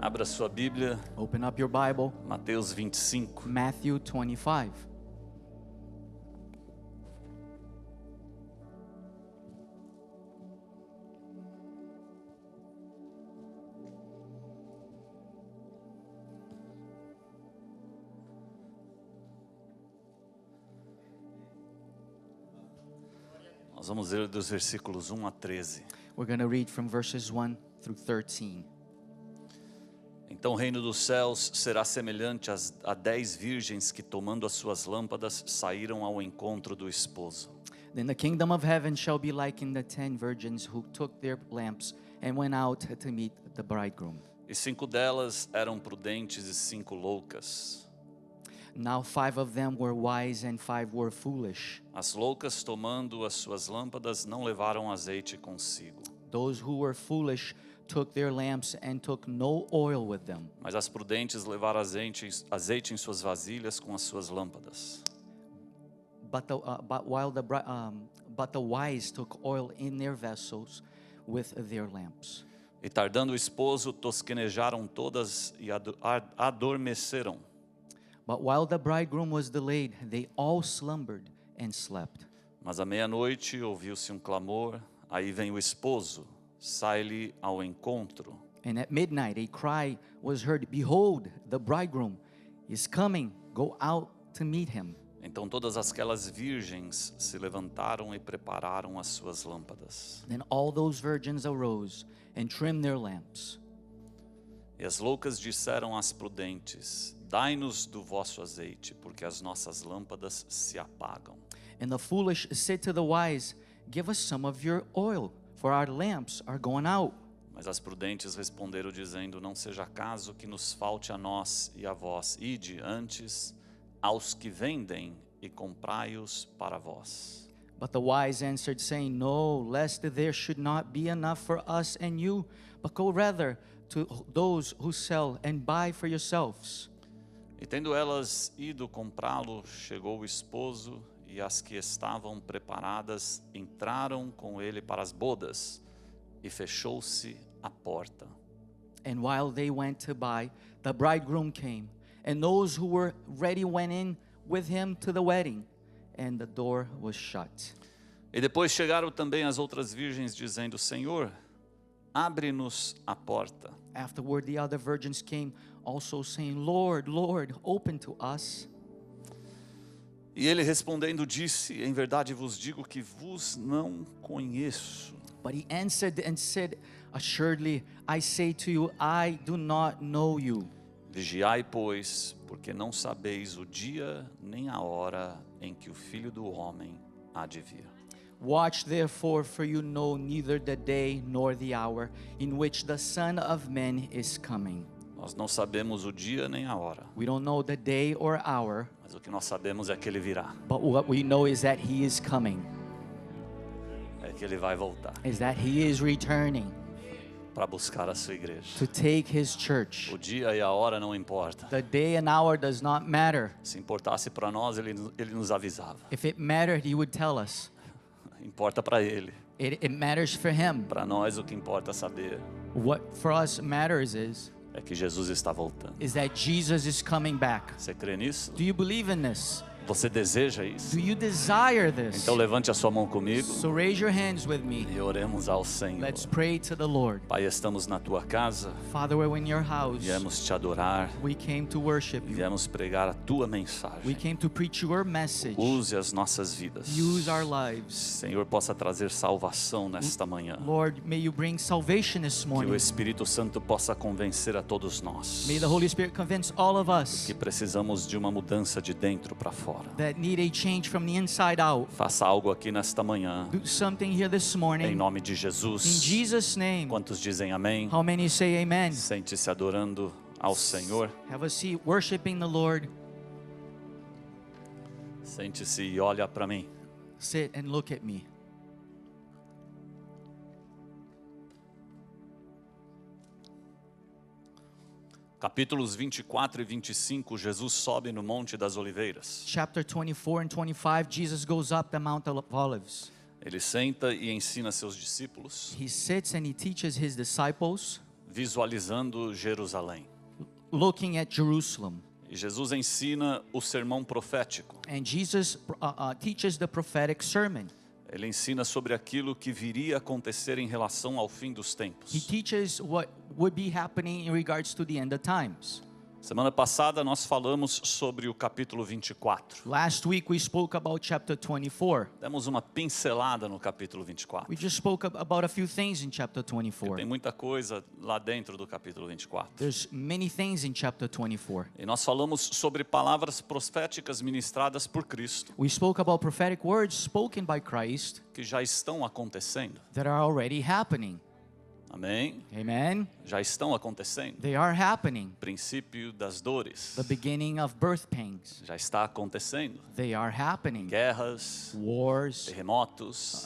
Abra sua Bíblia, Open up your Bible, Mateus 25. Matthew 25. Nós vamos ler dos versículos 1 a 13. We're going to read from verses 1 through 13. Então o reino dos céus será semelhante a 10 virgens que, tomando as suas lâmpadas, saíram ao encontro do esposo. Then the kingdom of heaven shall be likened to 10 virgins who took their lamps and went out to meet the bridegroom. E 5 delas eram prudentes e 5 loucas. Now 5 of them were wise and 5 were foolish. As loucas, tomando as suas lâmpadas, não levaram azeite consigo. Those who were foolish took their lamps and took no oil with them. Mas as prudentes levaram azeite em suas vasilhas com as suas lâmpadas. But the wise took oil in their vessels with their lamps. E tardando o esposo, tosquenejaram todas e adormeceram. But while the bridegroom was delayed, they all slumbered and slept. Mas à meia-noite ouviu-se um clamor, aí vem o esposo, sai-lhe ao encontro. And at midnight a cry was heard, "Behold, the bridegroom is coming, go out to meet him." Então todas aquelas virgens se levantaram e prepararam as suas lâmpadas. Then all those virgins arose and trimmed their lamps. E as loucas disseram às prudentes: Dai-nos do vosso azeite, porque as nossas lâmpadas se apagam. And the foolish said to the wise, "Give us some of your oil, for our lamps are going out." Mas as prudentes responderam dizendo: Não seja caso que nos falte a nós e a vós. Ide antes aos que vendem e comprai-os para vós. But the wise answered, saying, "No, lest there should not be enough for us and you, but go rather to those who sell and buy for yourselves." E tendo elas ido comprá-lo, chegou o esposo, e as que estavam preparadas entraram com ele para as bodas, e fechou-se a porta. And while they went to buy, the bridegroom came, and those who were ready went in with him to the wedding, and the door was shut. E depois chegaram também as outras virgens, dizendo: Senhor, abre-nos a porta. Afterward the other virgins came also, saying, "Lord, Lord, open to us." E ele respondendo disse: Em verdade vos digo que vos não conheço. But he answered and said, "Assuredly, I say to you, I do not know you. Vigiai, pois, porque não sabeis o dia nem a hora em que o Filho do Homem há de vir. Watch therefore, for you know neither the day nor the hour in which the Son of Man is coming." Nós não sabemos o dia nem a hora, We don't know the day or hour, mas o que nós sabemos é que ele virá, but what we know is that he is coming, é que ele vai voltar is that he is returning para buscar a sua igreja. to take his church. O dia e a hora não importa. The day and hour does not matter. Se importasse para nós, ele nos avisava. If it mattered, he would tell us. Importa para ele. It matters for him. Para nós, o que importa saber What for us matters é que Jesus está voltando. is that Jesus is coming back. Você crê nisso? Do you believe in this? Você deseja isso? Do you desire this? Então levante a sua mão comigo So raise your hands with me. e oremos ao Senhor. Let's pray to the Lord. Pai, estamos na tua casa, Father, we're in your house. viemos te adorar, We came to worship you. viemos pregar a tua We mensagem. came to preach your message. Use as nossas vidas. Use our lives. Senhor, possa trazer salvação nesta manhã. Lord, may you bring salvation this Que o morning. Espírito Santo possa convencer a todos nós May the Holy Spirit convince all of us que precisamos de uma mudança de dentro para fora. that need a change from the inside out. Faça algo aqui nesta manhã, Do something here this em morning. nome de In Jesus. Jesus' name. Quantos dizem amém? How many say amen? Sente-se adorando ao Senhor. Have a seat, worshiping the Lord. Sente-se e olha para mim. Sit and look at me. Capítulos 24 e 25, Jesus sobe no Monte das Oliveiras. Chapter 24 and 25, Jesus goes up the Mount of Olives. Ele senta e ensina seus discípulos. He sits and he teaches his disciples. visualizando Jerusalém. looking at Jerusalem. E Jesus ensina o sermão profético. And Jesus teaches the prophetic sermon. Ele ensina sobre aquilo que viria a acontecer em relação ao fim dos He tempos. teaches what would be happening in regards to the end of times. Semana passada nós falamos sobre o capítulo 24. Last week we spoke about chapter 24. Demos uma pincelada no capítulo 24. We just spoke about a few things in chapter Tem 24. muita coisa lá dentro do capítulo 24. There's many things in chapter 24. E nós falamos sobre palavras proféticas ministradas por Cristo, We spoke about prophetic words spoken by Christ que já estão acontecendo. that are already happening. Amém? Amen. Já estão acontecendo. They are happening. Princípio das dores. The beginning of birth pains. Já está acontecendo. They are happening. Guerras, Wars, terremotos,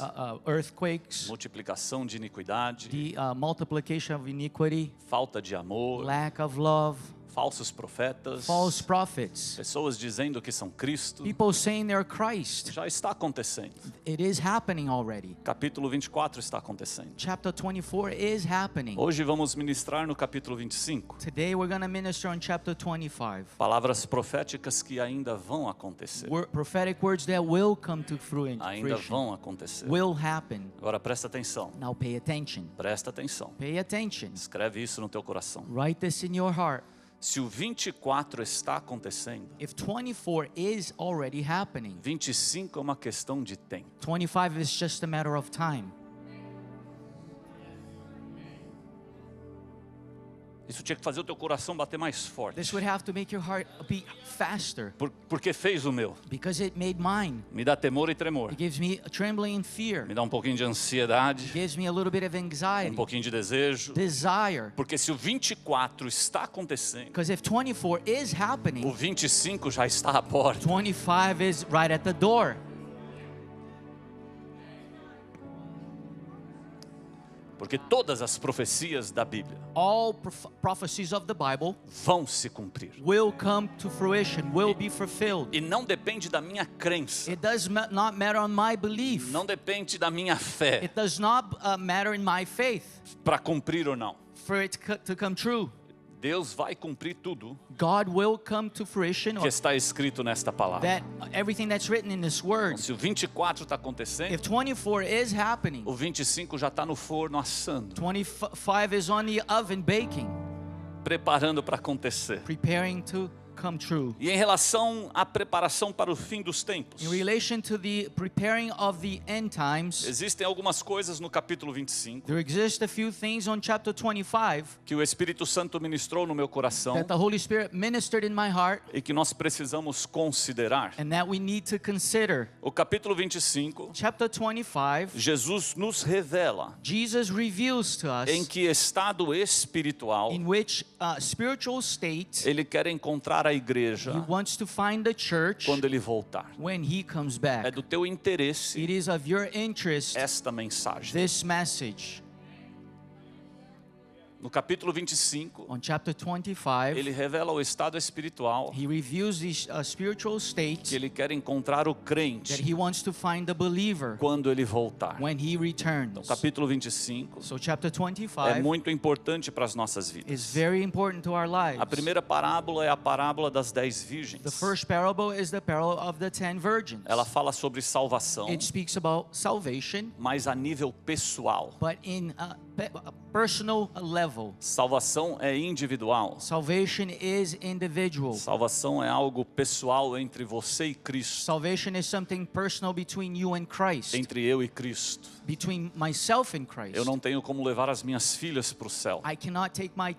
earthquakes, multiplicação de iniquidade, the multiplication of iniquity, falta de amor, lack of love, falsos profetas, false prophets, pessoas dizendo que são Cristo. people saying they're Christ. Já está acontecendo. It is happening already. Capítulo 24 está acontecendo. Chapter 24 is happening. Hoje vamos ministrar no capítulo 25. Today we're going to minister on chapter 25. Palavras proféticas que ainda vão acontecer. Prophetic words that will come to fruition. Ainda vão acontecer. Will happen. Agora presta atenção. Now pay attention. Presta atenção. Pay attention. Escreve isso no teu coração. Write this in your heart. Se o 24 está acontecendo, If 24 is already happening, 25 é uma questão de tempo. 25 is just a matter of time. Isso tinha que fazer o teu coração bater mais forte. This would have to make your heart beat faster Porque fez o meu. because it made mine. Me dá temor e tremor. It gives me a trembling and fear. Me dá um pouquinho de ansiedade, It gives me a little bit of um anxiety, pouquinho de desejo. desire. Porque se o 24 está acontecendo, Because if 24 is o happening, 25 já está à porta. 25 is right at the door. Porque todas as profecias da Bíblia All prophecies of the Bible vão se cumprir. will come to fruition, will be fulfilled. E não depende da minha crença, It does not matter on my belief. não depende da minha fé It does not matter in my faith para cumprir ou não. for it to come true. Deus vai cumprir tudo God will come to fruition, que or está escrito nesta palavra. that everything that's written in this word. Se o 24 está acontecendo, If 24 is happening, o 25 já está no forno assando, 25 is on the oven baking, preparando para acontecer. preparing to come true. E em relação à preparação para o fim dos tempos, In relation to the preparing of the end times, existem algumas coisas no capítulo 25 there exist a few things on chapter 25 que o Espírito Santo ministrou no meu coração that the Holy Spirit ministered in my heart e que nós precisamos considerar. and that we need to consider. O capítulo 25, Chapter 25, Jesus nos revela Jesus reveals to us em que estado espiritual in which spiritual state Ele quer encontrar a igreja He wants to find the church quando Ele voltar. when He comes É back. do teu interesse It is of your interest, esta mensagem. this message. No capítulo 25, On chapter 25, Ele revela o estado espiritual He reveals the spiritual que state Ele quer encontrar o that crente He wants to find the believer quando Ele voltar. when He returns. No capítulo 25, So chapter é 25 muito importante para as nossas is vidas. very important to our A lives. primeira parábola é a parábola das 10 The virgens. first parable is the parable of the 10 virgins. Ela fala sobre salvação, It speaks about salvation, mas a nível pessoal. but in a personal level. Salvação é individual. Salvation is individual. Salvação é algo pessoal entre você e Cristo, Salvation is something personal between you and Christ, entre eu e Cristo. between myself and Christ. Eu não tenho como levar as minhas filhas para o céu. I cannot take my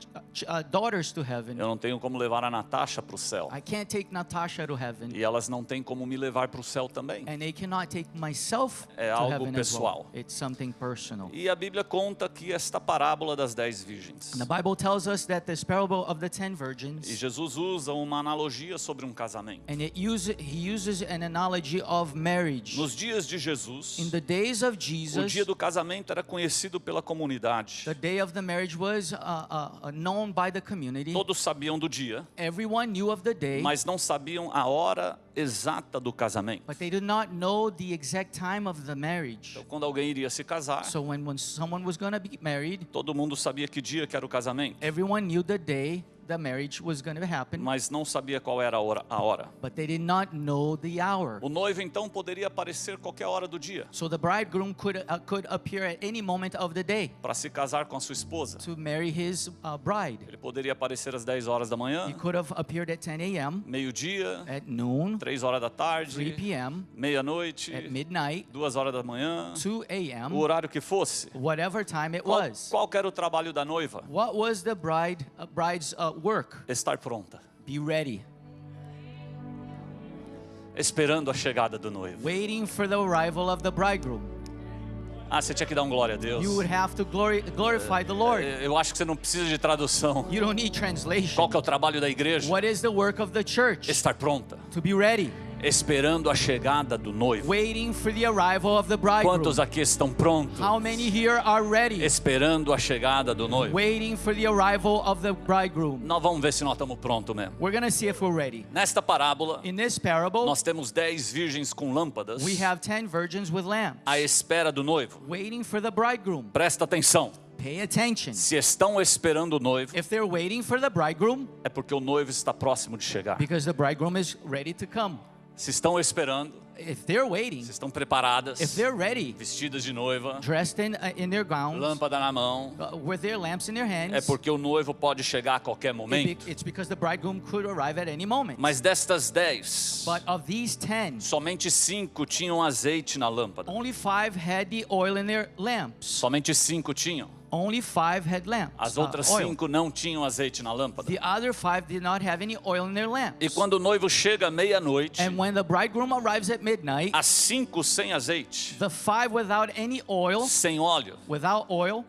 daughters to heaven. Eu não tenho como levar a Natasha para o céu. I can't take Natasha to heaven. E elas não têm como me levar para o céu também. And they cannot take myself É to algo heaven as well. pessoal. It's something personal. E a Bíblia conta que esta parábola das 10 virgens. And the Bible tells us that this parable of the 10 E virgins, Jesus usa uma analogia sobre um casamento. and he uses an analogy of marriage. Nos dias de Jesus, In the days of o Jesus, dia do casamento era conhecido pela comunidade. the day of the marriage was known by the community. Todos sabiam do dia, Everyone knew of the day, mas não sabiam a hora exata do casamento. but they did not know the exact time of the marriage. Então, quando alguém iria se casar, So when someone was going to married. Todo mundo sabia que dia que era o casamento, Everyone knew the day the marriage was going to happen, mas não sabia qual era a hora. but they did not know the hour. O noivo então poderia aparecer qualquer hora do dia So the bridegroom could appear at any moment of the day para se casar com a sua esposa. to marry his bride. Ele poderia aparecer às 10 horas da manhã, He could have appeared at 10 a.m., meio-dia, at noon, 3 horas da 3 tarde, p.m., meia-noite, at midnight, 2 horas da manhã, 2 o a.m., horário que fosse. whatever time it Qual, was. qual que era o trabalho da noiva? What was the bride's work? Estar pronta, Be ready, esperando a chegada do noivo. waiting for the arrival of the bridegroom. Ah, você tinha que dar glória a Deus. You would have to glorify the Lord. Eu acho que você não precisa de tradução. You don't need translation. Qual que é o trabalho da igreja? What is the work of the church? Estar pronta, To be ready, esperando a chegada do noivo. waiting for the arrival of the bridegroom. Quantos aqui estão prontos? How many here are ready, Esperando a chegada do noivo. waiting for the arrival of the bridegroom? Nós vamos ver se nós estamos prontos mesmo. We're going to see if we're ready. Nesta parábola, In this parable, nós temos 10 virgens com lâmpadas we have 10 virgins with lamps, à espera do noivo. waiting for the bridegroom. Presta atenção. Pay attention. Se estão esperando o noivo, If they're waiting for the bridegroom, é porque o noivo está próximo de chegar. because the bridegroom is ready to come. Se estão esperando, If they're waiting, se estão preparadas, if they're ready, vestidas de noiva, dressed in their gowns, lâmpada na mão, with their lamps in their hands, é porque o noivo pode chegar a qualquer momento. it's because the bridegroom could arrive at any moment. Mas destas 10, But of these 10, somente 5 tinham azeite na lâmpada. only 5 had the oil in their lamps. Somente 5 tinham. Only 5 had lamps. As outras oil. 5 não tinham azeite na lâmpada. The other 5 did not have any oil in their lamps. E quando o noivo chega à meia-noite, And when the bridegroom arrives at midnight, as 5 sem azeite, the 5 without any oil, sem óleo,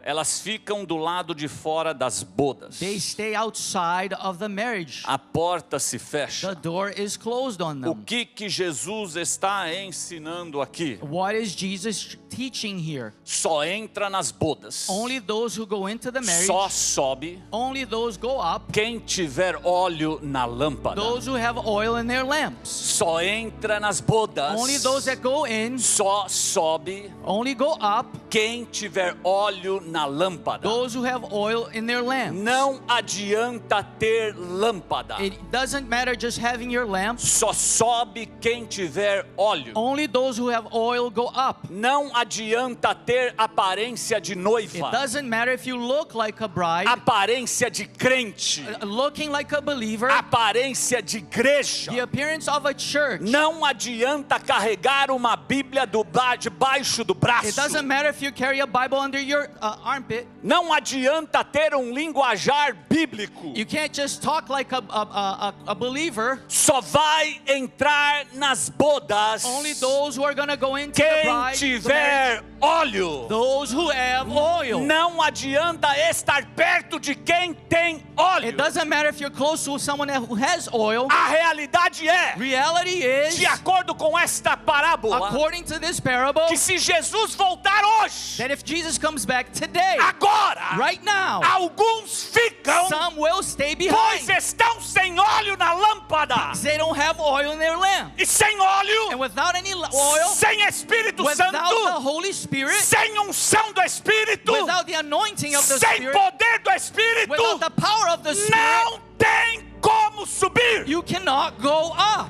elas ficam do lado de fora das bodas. they stay outside of the marriage. A porta se The fecha. door is closed on O them. que Jesus está ensinando aqui? What is Jesus teaching here? Só entra nas bodas. Only those who go into the marriage, Só sobe only those go up, quem tiver óleo na lâmpada. those who have oil in their lamps. Só entra nas bodas. Only those that go in, Só sobe only go up, quem tiver óleo na lâmpada. those who have oil in their lamps. Não adianta ter lâmpada. It doesn't matter just having your lamps. Só sobe quem tiver óleo. Only those who have oil go up. Não adianta ter aparência de It noiva. doesn't matter if you look like a bride, Aparência de crente. looking like a believer, Aparência de igreja. the appearance of a church. Não adianta carregar uma Bíblia debaixo do braço. It doesn't matter if you carry a Bible under your armpit. Não adianta ter um linguajar bíblico. You can't just talk like a believer. Só vai entrar nas bodas Only those who are going to go into the quem bride, the marriage, tiver óleo. those who have oil. Não adianta estar perto de quem tem óleo. It doesn't matter if you're close to someone who has oil. A realidade é, Reality is, de acordo com esta parábola, according to this parable, que se Jesus voltar hoje, that if Jesus comes back today, agora, right now, alguns ficam, some will stay pois behind. estão sem óleo na lâmpada. They don't have oil in their lamp. E sem óleo, And without any oil, sem Espírito without the Santo, Holy Spirit, sem unção do Espírito, without the anointing of the sem Spirit, poder do Espírito, without the power of the Spirit, não tem como subir. you cannot go up.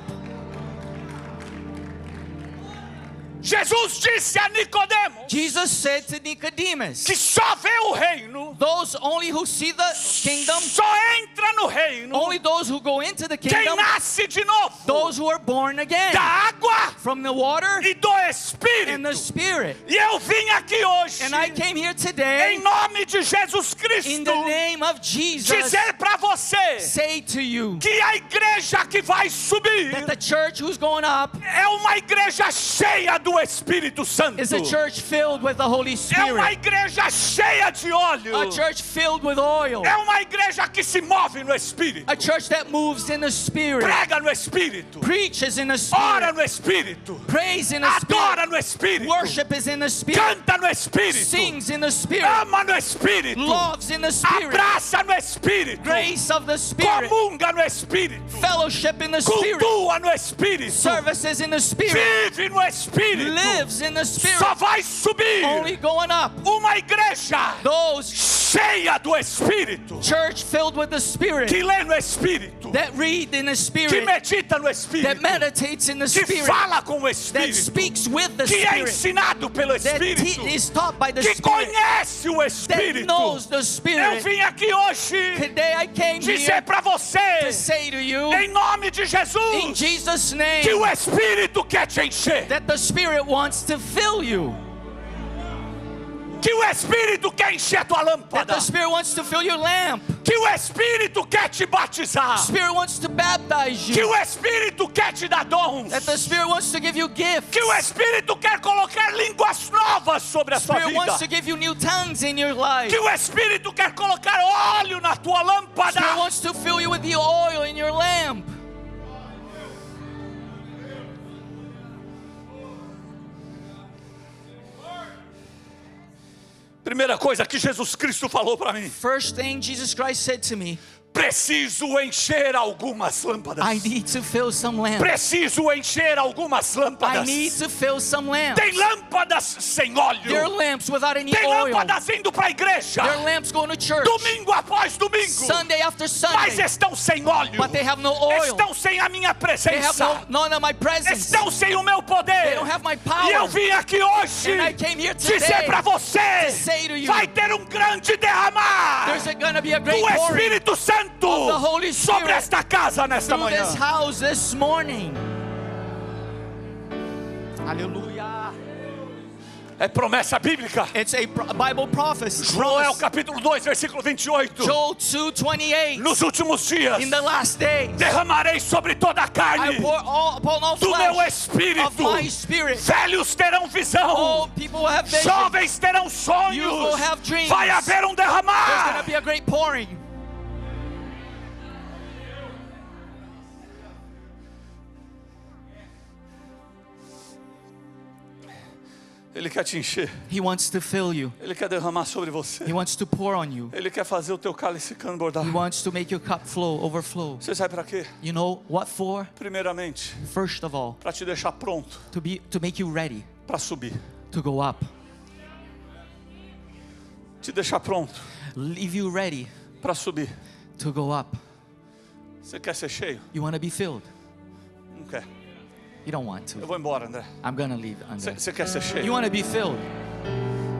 Jesus disse a Nicodemos Jesus said to Nicodemus, que só vê o reino, those only who see the kingdom, só entra no reino only those who go into the quem kingdom, nasce de novo those who are born again da água from the water e do and the Espírito. Spirit. E eu vim aqui hoje, And I came here today, em nome de Jesus in Cristo, the name of Jesus, dizer para você say to you que a igreja que vai subir that the church who's going up é uma igreja cheia do Espírito Santo. is a church filled with the Holy É uma Spirit, igreja cheia de óleo. a church filled with oil, É uma igreja que se move no Espírito. a church that moves in the Spirit, Prega no Espírito. preaches in the Ora Spirit, no Espírito. prays in the Spirit, Adora no Espírito. worship is in the Spirit, Canta no Espírito. sings in the Spirit, Ama no Espírito. loves in the Spirit, Abraça no Espírito. grace of the Spirit, Comunga no Espírito. fellowship in the Spirit, Cultua no Espírito. services in the Spirit, Vive no Espírito. Espírito lives in the Spirit, só vai subir only going up. uma igreja Those cheia do Espírito, church filled with the Spirit, que lê no Espírito, that read in the que Spirit, medita no that Espírito, meditates in the que Spirit, fala com o that Espírito, speaks with the que é Spirit, ensinado pelo that Espírito, is taught by the que Spirit, conhece o that Espírito. knows the Eu Spirit. vim aqui hoje Today I came dizer here para você, to say to you, em nome de in Jesus, Jesus' que name, o Espírito quer te encher, that the Spirit wants to fill you, que o Espírito quer encher a tua that lâmpada, the Spirit wants to fill your lamp, que o Espírito quer te batizar, Spirit wants to baptize que you, o Espírito quer te dar dons, that the Spirit wants to give you gifts, que o Espírito quer colocar línguas novas sobre a sua Spirit wants to vida, give you new tongues in your life, que o Espírito quer colocar óleo na tua Spirit lâmpada. wants to fill you with the oil in your lamp. Primeira coisa que Jesus Cristo falou para mim: First thing Jesus Christ said to me, preciso encher algumas lâmpadas. I need to fill some lamps. Preciso encher algumas I lâmpadas. need to fill some lamps. Tem lâmpadas sem There are óleo. lamps without any Tem oil. lâmpadas indo para a igreja, There are lamps going to church, domingo após domingo, Sunday after mas Sunday, estão sem óleo, but they have no oil. estão sem a minha They have presença, none of my presence. estão sem o meu They poder. don't have my E eu power. vim aqui hoje And I came here dizer today para você: to say to you, vai ter um grande derramar there's going to be a great do pouring Espírito Santo of the Holy sobre Spirit esta casa nesta through manhã. this house this morning. Hallelujah. É promessa bíblica. It's a Bible prophecy. Joel capítulo 2, versículo 28. Joel 2:28. Nos últimos dias In the last days, derramarei sobre toda a I carne pour upon all do meu flesh espírito. of my spirit. Velhos terão visão, All people will have vision. jovens terão You will sonhos. have dreams. Vai haver um There's going to derramar. be a great pouring. Ele quer te encher. He wants to fill you. Ele quer derramar sobre você. He wants to pour on you. Ele quer fazer o teu cálice transbordar. He wants to make your cup overflow. Você sabe para quê? You know what for? Primeiramente, First of all, para te deixar pronto to make you ready para subir. to go up. Te deixar pronto Leave you ready para subir. to go up. Você quer ser cheio? You want to be filled? Não quer. You don't want Eu to. vou embora, André. I'm going to leave, André. Você quer ser You cheio? want to be filled?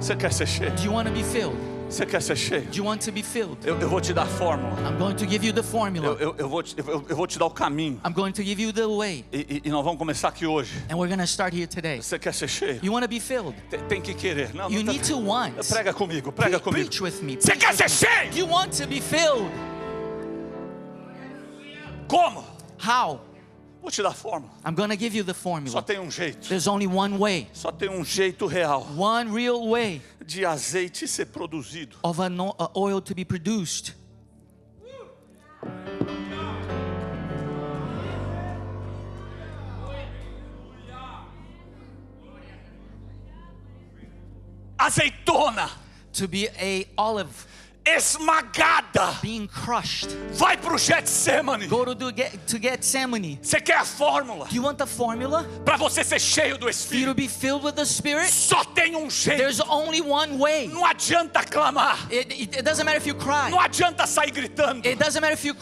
Você quer ser cheio? Do you want to be filled? Você quer ser cheio? Do you want to be filled? Eu vou te dar a fórmula. I'm going to give you the formula. Eu vou te dar o caminho. I'm going to give you the way. E nós vamos começar aqui hoje. And we're going to start here today. Você quer ser cheio? You want to be filled? Tem que querer. Não, You não need to want. Prega comigo, prega comigo. Preach with me. Você preach quer with ser me. cheio? You want to be filled? Como? How? Vou te dar a fórmula. I'm going to give you the Só formula. tem um jeito. There's only one way. Só tem um jeito real One real way de azeite ser produzido. of a oil to be produced. Azeitona To be a olive esmagada. being crushed. Vai pro Getsemane. Go to Gethsemane. Você quer a fórmula Do you want the formula para você ser cheio do for you to Espírito? be filled with the Spirit? Só tem um jeito. There's only one way. Não adianta clamar. It doesn't matter if you cry. Não adianta sair gritando. It doesn't matter if you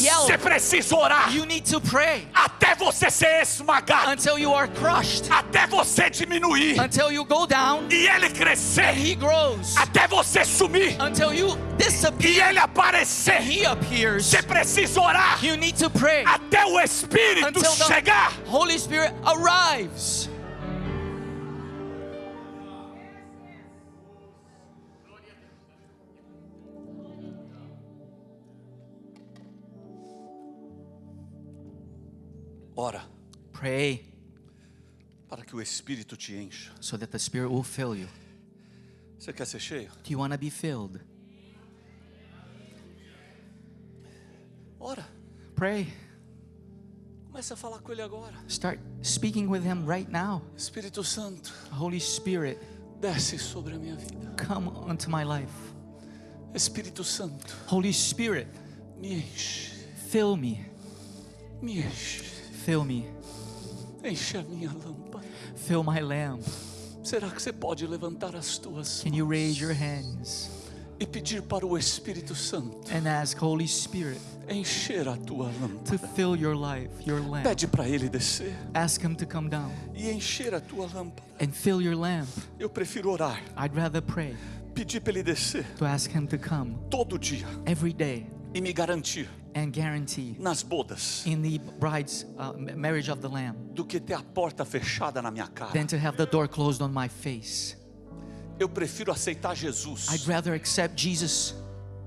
yell. Você precisa orar You need to pray até você ser esmagado, until you are crushed, até você diminuir until you go down e ele and crescer, He grows, até você sumir until you e disappear ele aparecer. and He appears. Você precisa orar You need to pray até o Espírito until the chegar. Holy Spirit arrives. Ora, Pray para que o Espírito te encha. so that the Spirit will fill you. Você quer ser cheio? Do you want to be filled? Ora, Pray. comece a falar com ele agora. Start speaking with Him right now. Espírito Santo, Holy Spirit, desce sobre a minha vida. come onto my life. Espírito Santo, Holy Spirit, me enche, fill me. me enche, Fill me. enche a minha lâmpada. Fill my lamp. Será que você pode levantar as tuas Can you raise mãos your hands e pedir para o Espírito Santo and ask Holy Spirit encher a tua to lâmpada? fill your life, your lamp? Pede para Ele descer Ask Him to come down e encher a tua lâmpada. and fill your lamp. Eu prefiro orar, I'd rather pray pedir para Ele descer to ask Him to come todo dia every day e me garantir and guarantee nas bodas in the bride's marriage of the Lamb do que ter a porta fechada na minha cara. than to have the door closed on my face. Eu prefiro aceitar Jesus I'd rather accept Jesus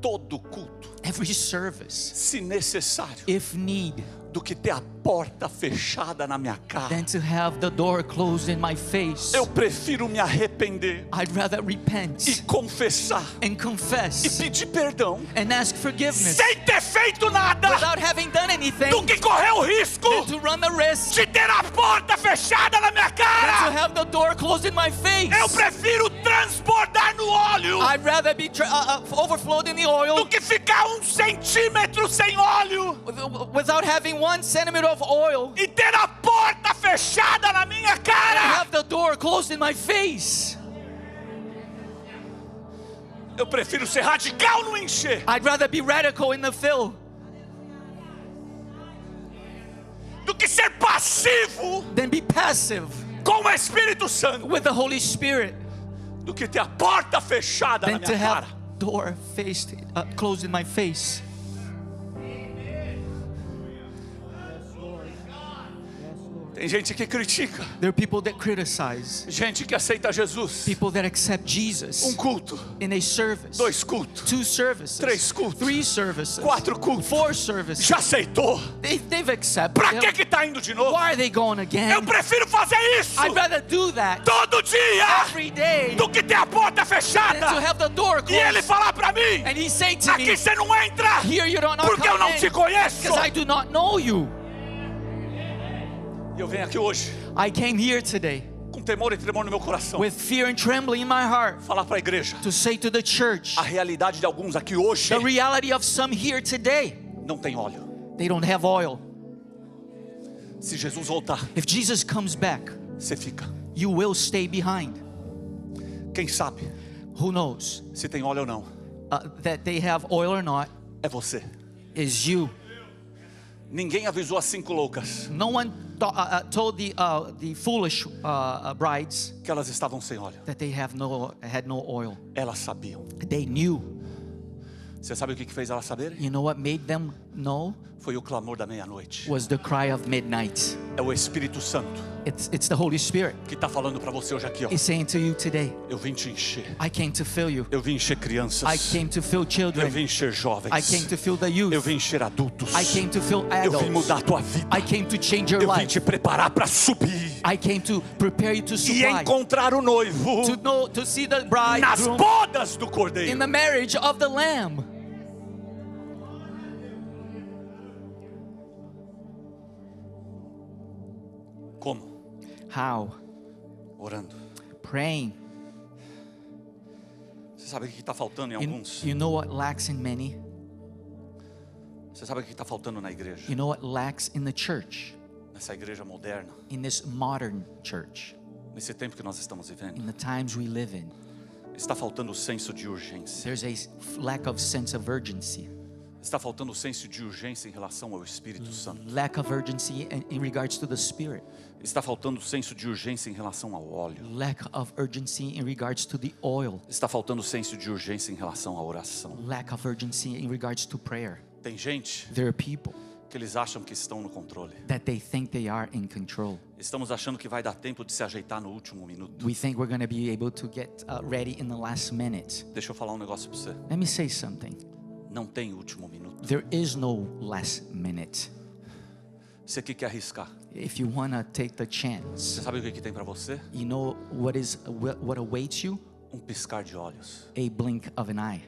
todo culto, every service, se necessário, if need, do que ter a porta fechada na minha cara. than to have the door closed in my face. Eu prefiro me arrepender I'd rather repent e confessar and e confess pedir perdão and ask forgiveness sem ter feito nada, without having done anything do que correr o risco than to run the risk de ter a porta fechada na minha than to cara. have the door closed in my face. Eu prefiro transbordar no óleo I'd rather be overflowed in the do oil que ficar 1 centímetro sem óleo without having 1 centimeter of oil e ter a porta fechada na minha and cara. have the door closed in my face. Eu prefiro ser radical no encher I'd rather be radical in the fill do que ser passivo than be passive com o Espírito Santo, with the Holy Spirit, do que ter a porta fechada na than to minha have cara. door closed in my face. Tem gente que critica, There are people that criticize, gente que aceita Jesus. people that accept Jesus Culto, in a service, 2 cultos, 2 services, 3 cultos, 3 services, 4 cultos. 4 services. Já aceitou? They've accepted Pra it. que que tá indo de novo? Why are they going again? Eu prefiro fazer isso I'd rather do that todo dia every day do que ter a porta than to fechada have the door e ele closed falar pra mim: and he say to aqui me, você não entra here you don't porque eu come não te in conheço. because I do not know you. E eu venho aqui hoje I came here today com temor e tremor no meu coração with fear and trembling in my heart falar para a igreja to say to the church, a realidade de alguns aqui hoje the reality of some here today, não tem óleo. they don't have oil. Se Jesus voltar, If Jesus comes back, você fica. you will stay behind. Quem sabe Who knows se tem óleo ou não? that they have oil or not É você. is you. Ninguém avisou as 5 loucas No one told the foolish brides que elas estavam sem óleo. that they had no oil. Elas sabiam. They knew. Você sabe o que fez elas saberem? You know what made them know? Foi o clamor da meia-noite. Was the cry of midnight. É o Espírito Santo It's the Holy Spirit. que está falando para você hoje aqui, ó. He's saying to you today, Eu vim te encher. I came to fill you. Eu vim encher crianças. I came to fill Eu children. vim encher jovens. I came to fill the Eu youth. vim encher adultos. I came to fill Eu vim adults. mudar a tua vida. I came to change your Eu vim life. te preparar para subir I came to prepare you to e supply, encontrar o noivo to see the nas bridegroom bodas do in Cordeiro. the marriage of the Lamb. Como? How? Orando. Praying. Você sabe o que está faltando em alguns? You know what lacks in many? Você sabe o que está faltando na igreja? You know what lacks in the church? Nessa igreja moderna, In this modern church, nesse tempo que nós estamos vivendo, in the times we live in, está faltando o senso de urgência. there's a lack of sense of urgency. Está faltando o senso de urgência em relação ao Espírito Santo. Lack of urgency in regards to the Spirit. Está faltando o senso de urgência em relação ao óleo. Lack of urgency in regards to the oil. Está faltando o senso de urgência em relação à oração. Lack of urgency in regards to prayer. Tem gente There are people que eles acham que estão no controle. that they think they are in control. Estamos achando que vai dar tempo de se ajeitar no último minuto. We think we're going to be able to get ready in the last minute. Deixa eu falar um negócio para você. Let me say something. Não tem último minuto. There is no last minute. Você que quer arriscar, If you want to take the você chance, sabe o que tem para você? you know what awaits you? Um piscar de olhos. A blink of an eye.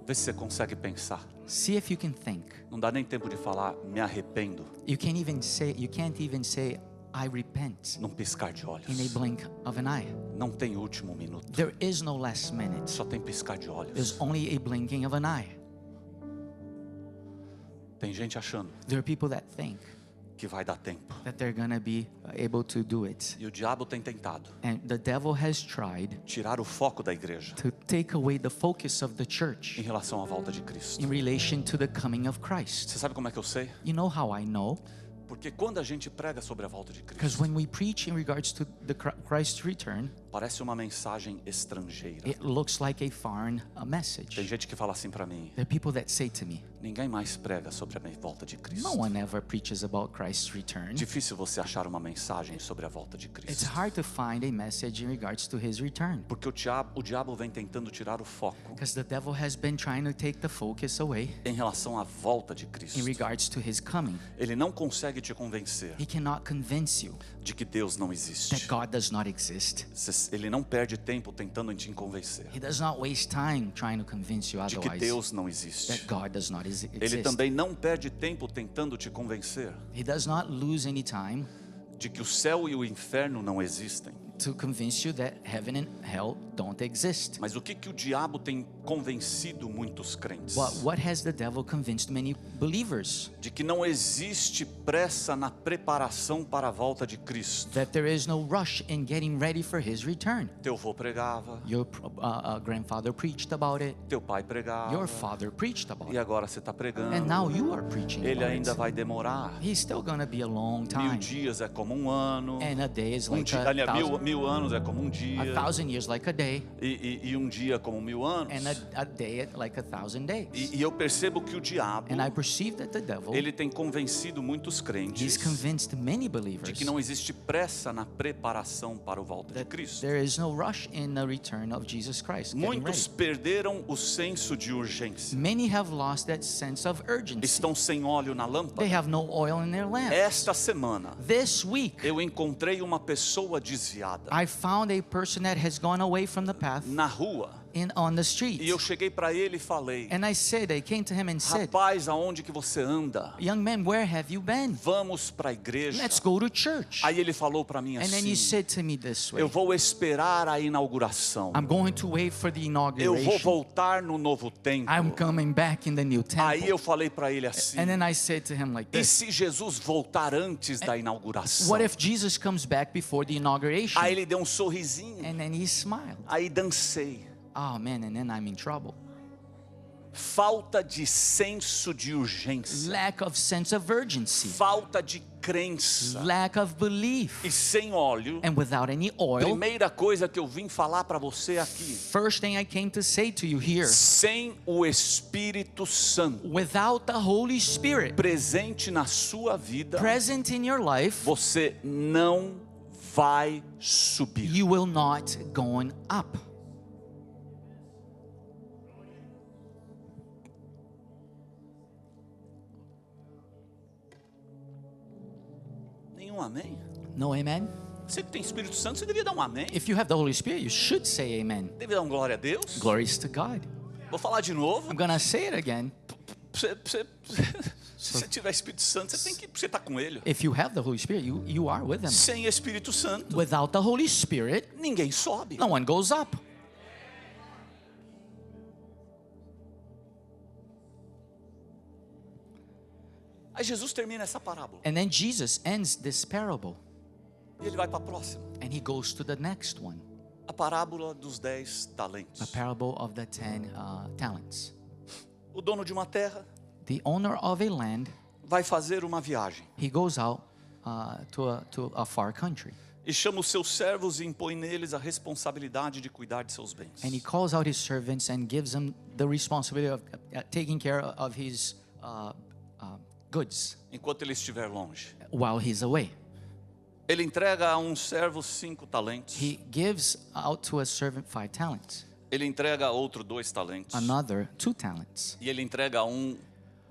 Vê se você consegue pensar. See if you can think. Não dá nem tempo de falar, me arrependo, You can't even say I repent num piscar de olhos. in a blink of an eye. Não tem último minuto. There is no last minute. Só tem piscar de There's olhos. only a blinking of an eye. Tem gente achando There are people that think que vai dar tempo. that they're going to be able to do it. E o diabo tem tentado And the devil has tried tirar o foco da igreja to take away the focus of the em church relação à volta de Cristo. in relation to the coming of Christ. Você sabe como é que eu sei? You know how I know? Porque quando a gente prega sobre a volta de Because Cristo, when we preach in regards to the Christ's return, parece uma mensagem estrangeira. it looks like a foreign Tem message. gente que fala assim para mim: There are people that say to me, ninguém mais prega sobre a volta de Cristo. no one ever preaches about Christ's return. Difícil você achar uma mensagem sobre a volta de It's Cristo. hard to find a message in regards to his return. Porque o diabo vem tentando tirar o foco Because the devil has been trying to take the focus away em relação à volta de Cristo. in regards to his coming. Ele não consegue te convencer He cannot convince you de que Deus não that existe. God does not exist. Ele não perde tempo tentando te convencer He does not waste time trying to convince you de que otherwise Deus não existe. that God does not Ele exist. também não perde tempo tentando te convencer He does not lose any time de que o céu e o inferno não existem. to convince you that heaven and hell don't exist. Mas o que o diabo tem convencido muitos crentes? But what has the devil convinced many believers? De que não existe pressa na preparação para a volta de Cristo. That there is no rush in getting ready for his return. Teu avô pregava, Your grandfather preached about it. teu pai pregava, Your father preached about e it. agora você está pregando. And now you are preaching Ele about ainda it. vai demorar. He's still going to be a long 1000 time. dias é como um ano. And a day is like Dia, a aliás, thousand. mil anos é como um dia. 1,000 years like a day, E um dia como 1000 anos. and a day like 1,000 days. E eu percebo que o diabo, And I perceive that the devil, ele tem convencido muitos crentes he's convinced many de believers que não existe pressa na preparação para o volta de that Cristo. there is no rush in the return of Jesus Christ. Getting Muitos ready. perderam o senso de urgência. Many have lost that sense of urgency. Estão sem óleo na They lâmpada. have no oil in their lamp. Esta semana This week, eu encontrei uma pessoa desviada I found a person that has gone away from the path na rua. on the street. E eu cheguei para ele e falei: And I came to him and said, rapaz, aonde que você anda? young man, where have you been? Vamos para a igreja. Let's go to church. Aí ele falou para mim And then he assim: said to me this way, eu vou esperar a inauguração. I'm going to wait for the Eu vou inauguration. voltar no novo templo. I'm coming back in the new Aí temple. eu falei para ele assim: And then I said to him like e this, se Jesus voltar antes da inauguração? what if Jesus comes back before the inauguration? Aí ele deu um sorrisinho. And then he smiled. Aí dancei. Oh man, and then I'm in trouble. Falta de senso de urgência. Lack of sense of urgency. Falta de crença. Lack of belief. E sem óleo, And without any oil, primeira coisa que eu vim falar para você aqui: first thing I came to say to you here, sem o Espírito Santo without the Holy Spirit presente na sua vida, present in your life, você não vai subir. you will not go up. Nenhum amém? No amen? Você que tem Espírito Santo, você devia dar um amém. If you have the Holy Spirit, you should say amen. Devia dar um glória a Deus. Glories to God. Vou falar de novo. I'm gonna say it again. Se você tiver Espírito Santo, você está com Ele. If you have the Holy Spirit, you are with Him. Sem Espírito Santo, Without the Holy Spirit, ninguém sobe. no one goes up. Aí Jesus termina essa parábola. And then Jesus ends this parable, E ele vai para a próxima. and He goes to the next one, A parábola dos 10 a talentos. parable of the 10 talents. O dono de uma terra The owner of a land, vai fazer uma viagem. he goes out to a far country, E chama os seus servos e impõe neles a responsabilidade de cuidar de seus bens. and he calls out his servants and gives them the responsibility of taking care of his goods Enquanto ele estiver longe. while he's away. Ele entrega a um servo 5 talentos. He gives out to a servant 5 talents, Ele entrega a outro 2 talentos. another 2 talents, E ele entrega a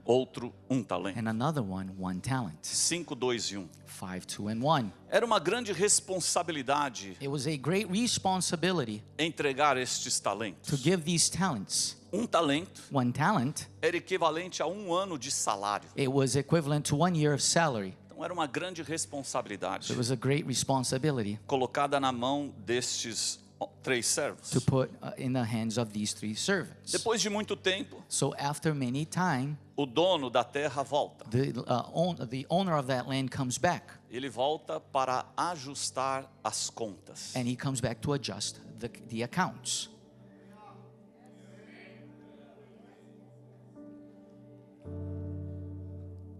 outro 1 talento. and another one 1 talent. 5, 2 e 1. 5, 2, and 1. Era uma grande responsabilidade It was a great responsibility entregar estes talentos. to give these talents. 1 talento 1 talent, era equivalente a 1 ano de salário. it was equivalent to 1 year of salary. Então era uma grande responsabilidade It was a great responsibility colocada na mão destes 3 servos. to put in the hands of these 3 servants. Depois de muito tempo, So after many time, o dono da terra volta. the owner of that land comes back, Ele volta para ajustar as contas. and he comes back to adjust the accounts.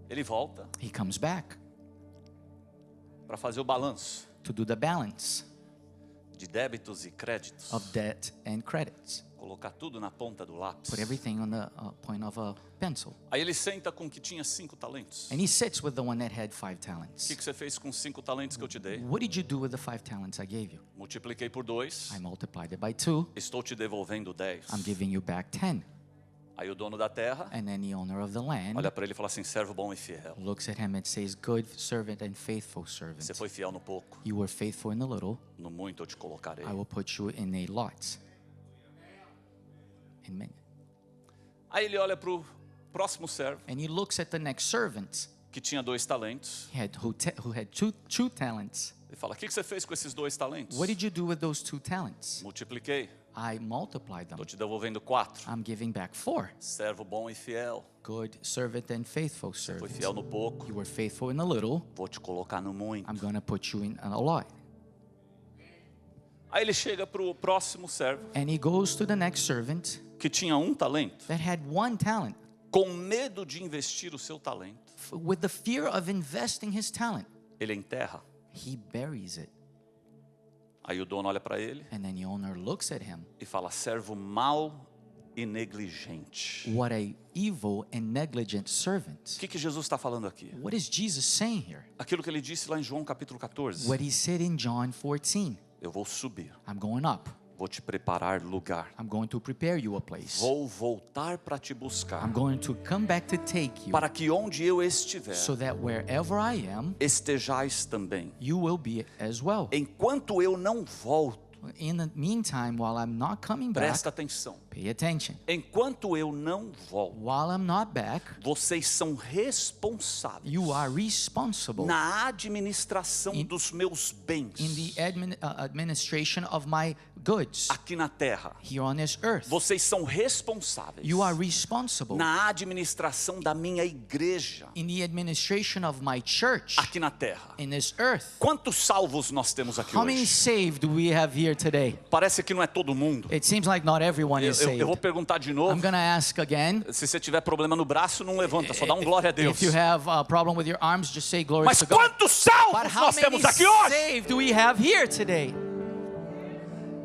Ele volta He comes back para fazer o balanço to do the balance de débitos e créditos. of debt and credits. Colocar tudo na ponta do lápis. Put everything on the point of a pencil. Aí ele senta com o que tinha 5 talentos. And he sits with the one that had 5 O talents. que você fez com os 5 talentos que eu te dei? What did you do with the 5 talents I gave you? Multipliquei por 2. I multiplied it by 2. Estou te devolvendo 10. I'm giving you back 10. Aí o dono da terra And then the owner of the land olha para ele e fala assim: servo bom e fiel. looks at him and says, good servant and faithful Você servant. foi fiel no pouco, You were faithful in the little, no muito eu te colocarei. I will put you in a lot. In many. Aí ele olha para o próximo servo And he looks at the next servant que tinha 2 talentos. who had two talents. Ele fala: o que você fez com esses 2 talentos? What did you do with those 2 talents? Multipliquei. I multiplied them. Estou te devolvendo 4. I'm giving back 4. Servo bom e fiel. Good servant and faithful Foi servant. fiel no pouco, You were faithful in the little, vou te colocar no muito. I'm going to put you in a lot. Aí ele chega para o próximo servo And he goes to the next servant que tinha 1 talento. that had 1 talent. Com medo de investir o seu talento, With the fear of investing his talent, ele enterra. he buries it. Aí o dono olha para ele And then the owner looks at him. e fala: servo mau e negligente. What a evil and negligent servant. O que Jesus está falando aqui? What is Jesus saying here? Aquilo que ele disse lá em João capítulo 14. What he said in John 14. Eu vou subir, I'm going up. vou te preparar lugar. I'm going to prepare you a place. Vou voltar para te buscar, I'm going to come back to take you para que onde eu estiver, so that wherever I am, estejais também. you will be as well. Enquanto eu não volto, In the meantime, while I'm not coming back, presta atenção. pay attention. Enquanto eu não volto, While I'm not back, vocês são responsáveis you are responsible na administração dos meus bens in the administration of my goods aqui na terra. here on this earth. Vocês são responsáveis You are responsible na administração da minha igreja in the administration of my church aqui na terra. in this earth. Quantos salvos nós temos aqui How many hoje? saved do we have here today? Parece que não é todo mundo. It seems like not everyone is Eu vou saved. perguntar de I'm novo. going to ask again. Se você tiver problema no braço, não levanta, só dá um glória a Deus. If you have a problem with your arms, just say glory Mas to God. quantos But salvos how nós many temos aqui hoje? saved do we have here today?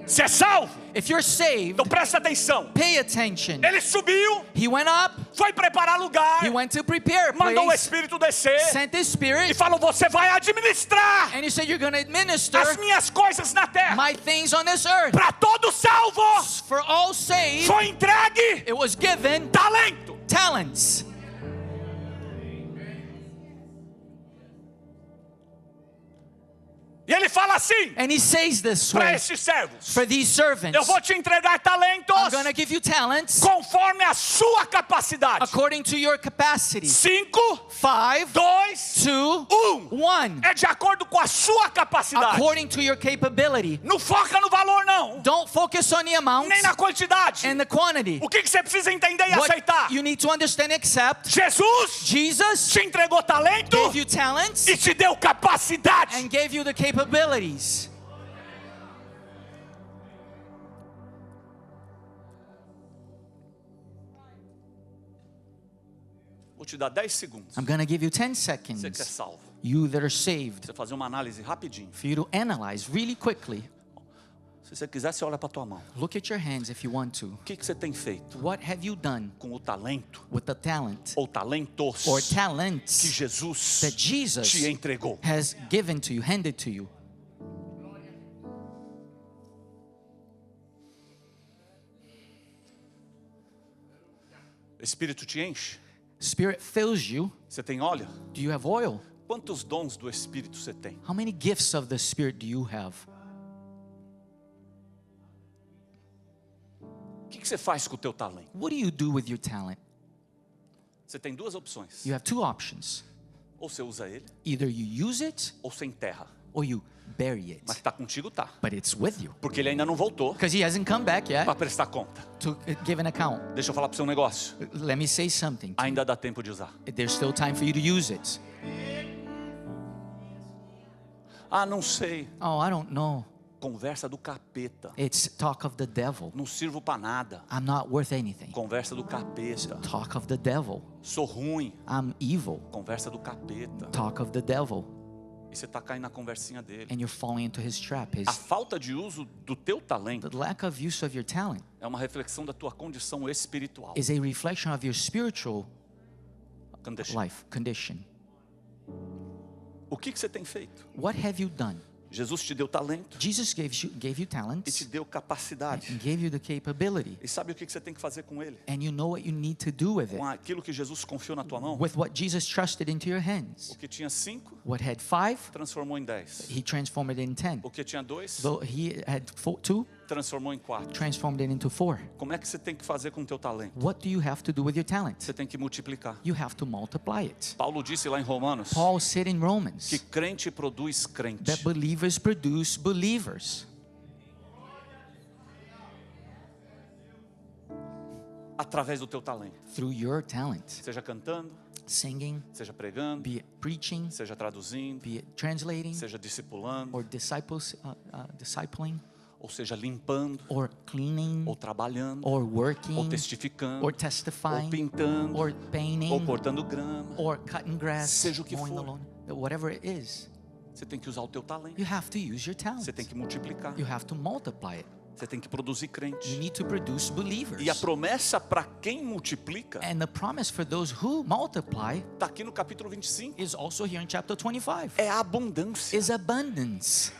Se é salvo, If you're saved, então presta atenção. pay attention. Ele subiu, He went up, foi preparar lugar, he went to prepare a mandou o place, Espírito descer sent the e Spirit, falou: você vai administrar and he said, you're going to administer as minhas coisas na terra. my things on this earth. Para todo salvo For all saved, foi entregue it was given talento. talents. E ele fala assim And he says this para way, esses servos: for these servants, eu vou te entregar talentos I'm going to give you talents conforme a sua capacidade. according to your capacity. 5, 5, 2, 2, 1. 1. É de acordo com a sua capacidade. According to your capability. Não foca no valor, não. Don't focus on the amount Nem na quantidade. and the quantity. O que você precisa entender e aceitar? What you need to understand and accept, Jesus Jesus te entregou talento gave you talents e te deu capacidade. and gave you the capabilities. Vou te dar 10 segundos. I'm going to give you 10 Você que é seconds, salvo. you that are saved, Você fazer uma análise rapidinho. for you to analyze really quickly. Se você quiser, você olha para tua mão. Look at your hands if you want to. O que você tem feito What have you done com o talento with the talent ou talentos or que talents Jesus that Jesus te entregou? has given to you, handed to you? O Espírito te enche? Spirit fills you. Você tem óleo? Do you have oil? Quantos dons do Espírito você tem? How many gifts of the Spirit do you have? O que você faz com o teu talento? What do you do with your talent? Você tem 2 opções. You have 2 options. Ou você usa ele, Either you use it ou você enterra. or you bury it. Mas está contigo, tá. But it's with you. Porque ele ainda não voltou Because he hasn't come back yet para prestar conta. to give an account. Deixa eu falar para você um negócio. Let me say something. Ainda dá tempo de usar. There's still time for you to use it. Ah, não sei. Oh, I don't know. Conversa do capeta. It's talk of the devil. Não sirvo para nada. I'm not worth anything. Conversa do capeta. Talk of the devil. Sou ruim. I'm evil. Conversa do capeta. Talk of the devil. E você está caindo na conversinha dele. And you're falling into his trap. A falta de uso do teu talento The lack of use of your talent é uma reflexão da tua condição espiritual. is a reflection of your spiritual Condition. life condition. O que você tem feito? What have you done? Jesus te deu talento Jesus gave you e te talents deu capacidade. and gave you the capability. E sabe o que você tem que fazer com ele? And you know what you need to do with it. Com aquilo que Jesus confiou na tua mão? With what Jesus trusted into your hands. O que tinha 5, What had 5, transformou em 10. he transformed it in 10. O que tinha 2, Though he had 2, transformou em 4. transformed it into 4. Como é que você tem que fazer com o teu talento? What do you have to do with your talent? Você tem que multiplicar. You have to multiply it. Paulo disse lá em Romanos Paul said in que Romans crente produz crente. that believers produce believers. Através do teu talento. Through your talent. Seja cantando, Singing, seja pregando, be it preaching, seja traduzindo, be it translating, seja discipulando, or discipling, ou seja limpando, or cleaning, ou trabalhando, or ou working, testificando, or ou testifying, pintando, or ou painting, cortando grama. or cutting grass, Seja o que mowing the for. lawn, whatever it is. Você tem que usar o teu talento. You have to use your talent. Você tem que multiplicar. You have to multiply it. Você tem que produzir You crente. need to produce believers. E a promessa para quem multiplica And the promise for those who multiply está aqui no capítulo 25. is also here in chapter 25. É a abundância. Is abundance.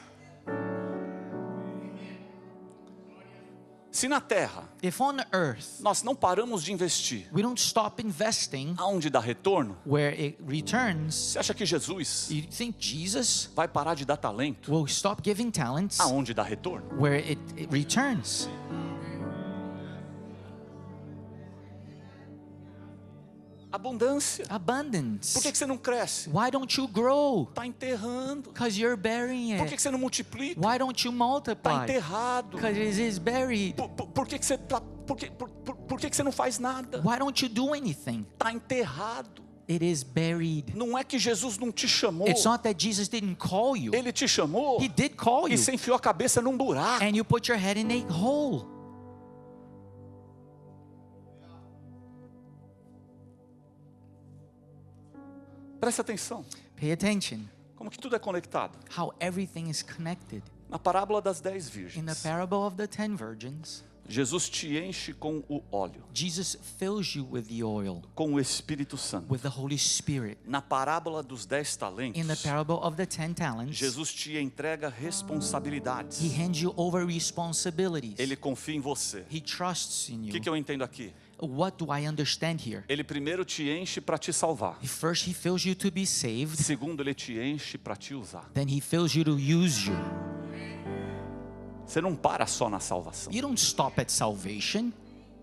Se na terra If on earth nós não paramos de investir, we don't stop investing aonde dá retorno, where it returns, você acha que Jesus you think Jesus vai parar de dar talento will stop giving talents aonde dá retorno? where it returns? Abundância. Abundance. Por que você não cresce? Why don't you grow? Está enterrando. Because you're burying Por que it. você não multiplica? Why don't you Está multiply? enterrado. Because it is buried. Por que você tá, por que você não faz nada? Why don't you do anything? Está enterrado. It is buried. Não é que Jesus não te chamou. It's not that Jesus didn't call you. Ele te chamou He did call e you. você enfiou a cabeça num buraco. And you put your head in a hole. Presta atenção. Pay attention. Como que tudo é conectado? How everything is connected. Na parábola das 10 In the virgens, parable of the 10 virgins, Jesus te enche com o óleo, Jesus fills you with the oil, com o Espírito Santo. with the Holy Spirit. Na parábola dos 10 In the talentos, parable of the 10 talents, Jesus te entrega responsabilidades. He hands you over responsibilities. Ele confia em você. He trusts in O you. que eu entendo aqui? What do I understand here? Ele primeiro te enche para te salvar. First, He fills you to be saved. Segundo, ele te enche para te usar. Then He fills you to use you. Você não para só na salvação. You don't stop at salvation.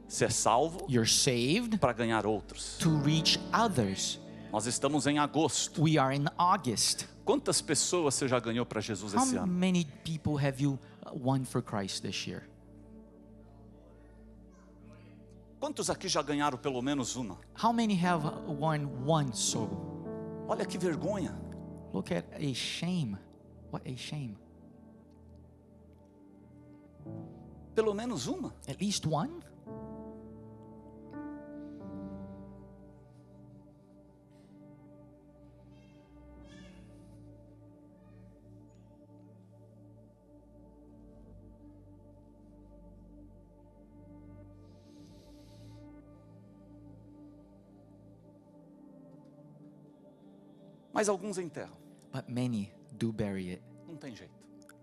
Você é salvo You're saved para ganhar outros. to reach others. Nós estamos em agosto. We are in August. Quantas pessoas você já ganhou para Jesus esse How ano? many people have you won for Christ this year? Quantos aqui já ganharam pelo menos uma? How many have won one soul? Olha que vergonha. Look at a shame. What a shame. Pelo menos uma. At least one? Mas alguns enterram. But many do bury it. Não tem jeito.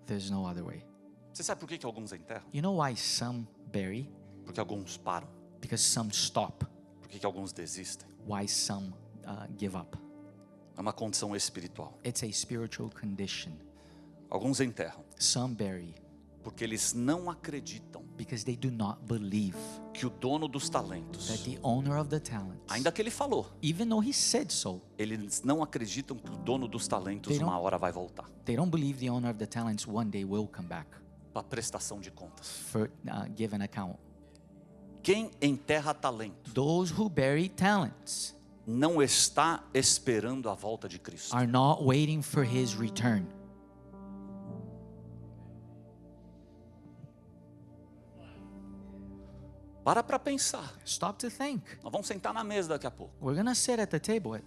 There's no other way. Você sabe por que alguns enterram? You know why some bury? Porque alguns param. Because some stop. Por que alguns desistem? Why some give up? É uma condição espiritual. It's a spiritual condition. Alguns enterram Some bury porque eles não acreditam because they do not believe que o dono dos talentos, that the owner of the talents, ainda que ele falou, even though he said so, eles não acreditam que o dono dos talentos They don't- uma hora vai voltar they don't believe the owner of the talents one day will come back para prestação de contas. for give an account. Quem enterra talento Those who bury talents não está esperando a volta de Cristo. are not waiting for his return. Para pensar. Stop to think. Nós vamos sentar na mesa daqui a pouco. We're gonna sit at the table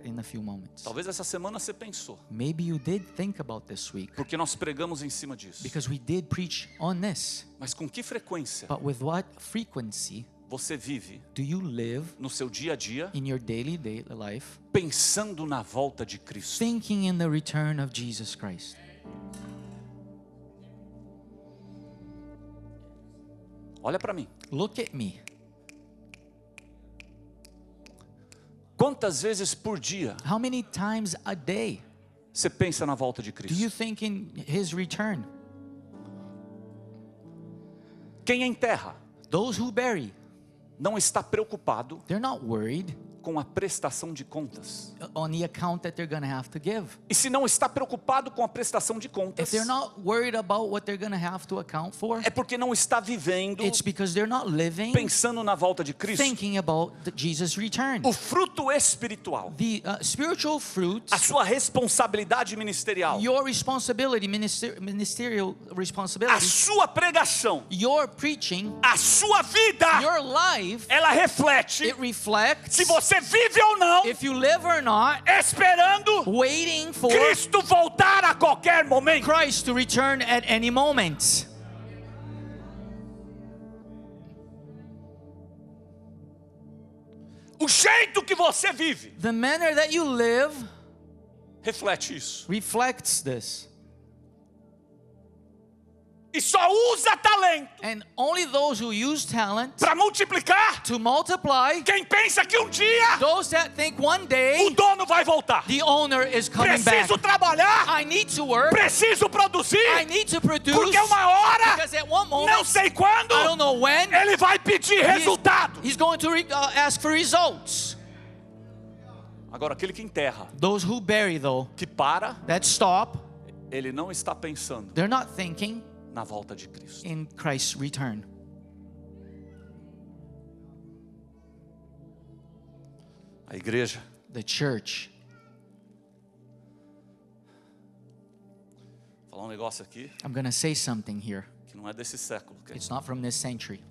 in a few moments. Talvez essa semana você pensou, Maybe you did think about this week porque nós pregamos em cima disso. because we did preach on this. Mas com que frequência But with what frequency você vive do you live no seu dia a dia in your daily life pensando na volta de Cristo? thinking in the return of Jesus Christ? Olha para mim. Look at me. Quantas vezes por dia How many times a day você pensa na volta de do you Cristo? think in his return? Quem enterra Those who bury, não está preocupado they're not worried com a prestação de contas. on the account that they're going to have to give. E se não está preocupado com a prestação de If contas, they're not worried about what they're going to have to account for, é porque não está vivendo it's because they're not living pensando na volta de Cristo. thinking about Jesus' return. O fruto espiritual, The spiritual fruits, a sua responsabilidade ministerial, your responsibility, ministerial a responsibility, sua pregação, your preaching, a sua vida, your life, ela reflete it reflects se você vive ou não if you live or not, esperando waiting for Cristo voltar a qualquer momento. Christ to return at any moment. O jeito que você vive The manner that you live reflete isso. reflects this. E só usa talento And only those who use talent para multiplicar to multiply, quem pensa que um dia those that think one o day dono vai voltar. the owner is coming back. Preciso trabalhar, I need to work. preciso produzir, I need to produce. porque uma hora, Because at one não moment, sei quando, I don't know when, ele vai pedir resultado. he's going to ask for results. Agora, aquele que enterra, Those who bury, though, que para, that stop, ele não está pensando they're not thinking na volta de Cristo. in Christ's return. A igreja, The church. vou falar um negócio aqui I'm going to say something here. que não é desse século, ok? It's not from this century,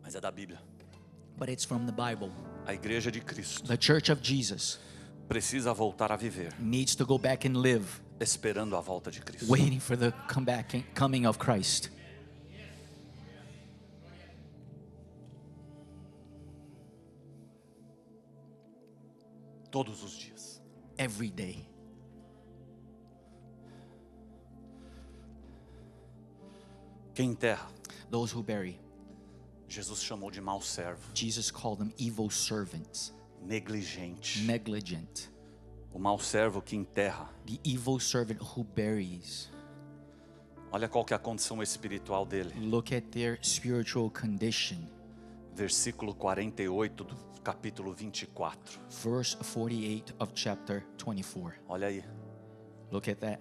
Mas é da Bíblia. but it's from the Bible. A igreja de Cristo The church of Jesus precisa voltar a viver needs to go back and live, esperando a volta de Cristo. waiting for the coming of Christ. Todos os dias. Every day. Quem enterra, Those who bury, Jesus chamou de mau servo, Jesus called them evil servants, negligente. negligent. O mau servo que enterra. The evil servant who buries. Olha qual que é a condição espiritual dele. Look at their spiritual condition. Versículo 48 do capítulo 24. Verse 48 of chapter 24. Olha aí. Look at that.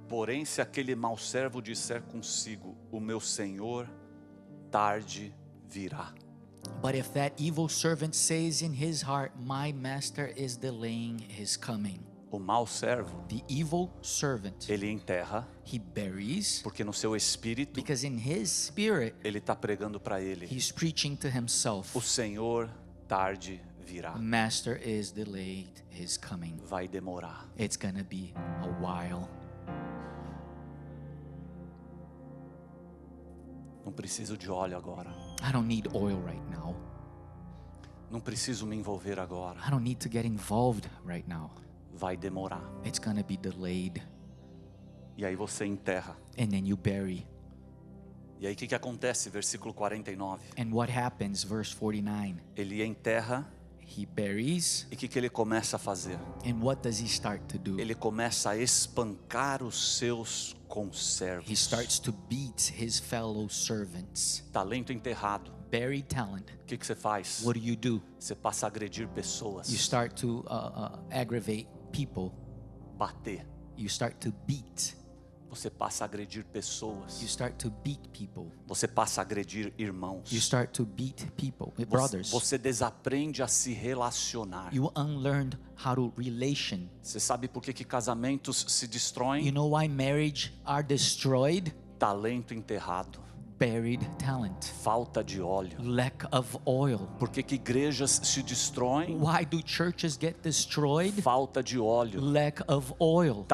Porém, se aquele mau servo disser consigo, o meu senhor tarde virá. But if that evil servant says in his heart, my master is delaying his coming. O mau servo, The evil servant, ele enterra, he buries, porque no seu espírito, because in his spirit, ele está pregando para ele. he's preaching to himself, O senhor tarde virá. master is delayed his coming. Vai demorar. It's gonna be a while. Não preciso de óleo agora. I don't need oil right now. Não preciso me envolver agora. I don't need to get involved right now. Vai demorar. It's gonna be delayed. E aí você enterra. And then you bury. E aí o que acontece? Versículo 49. And what happens? Verse 49. Ele enterra He buries. E o que ele começa a fazer? And what does he start to do? Ele começa a espancar os seus He conservos. starts to beat his fellow servants. Talento enterrado. Buried talent. O que você faz? What do? Você passa a agredir pessoas. You start to aggravate people. Bater. You start to beat. Você passa a agredir You pessoas. start to beat people. Você passa a agredir irmãos. You start to beat people, brothers. Você desaprende a se relacionar. You unlearned how to relation. Você sabe por que casamentos se You destroem? know why marriage are destroyed? Talento enterrado. Buried talent. Falta de óleo. Lack of oil. Por que igrejas se destroem? Why do churches get destroyed? Falta de óleo. Lack of oil.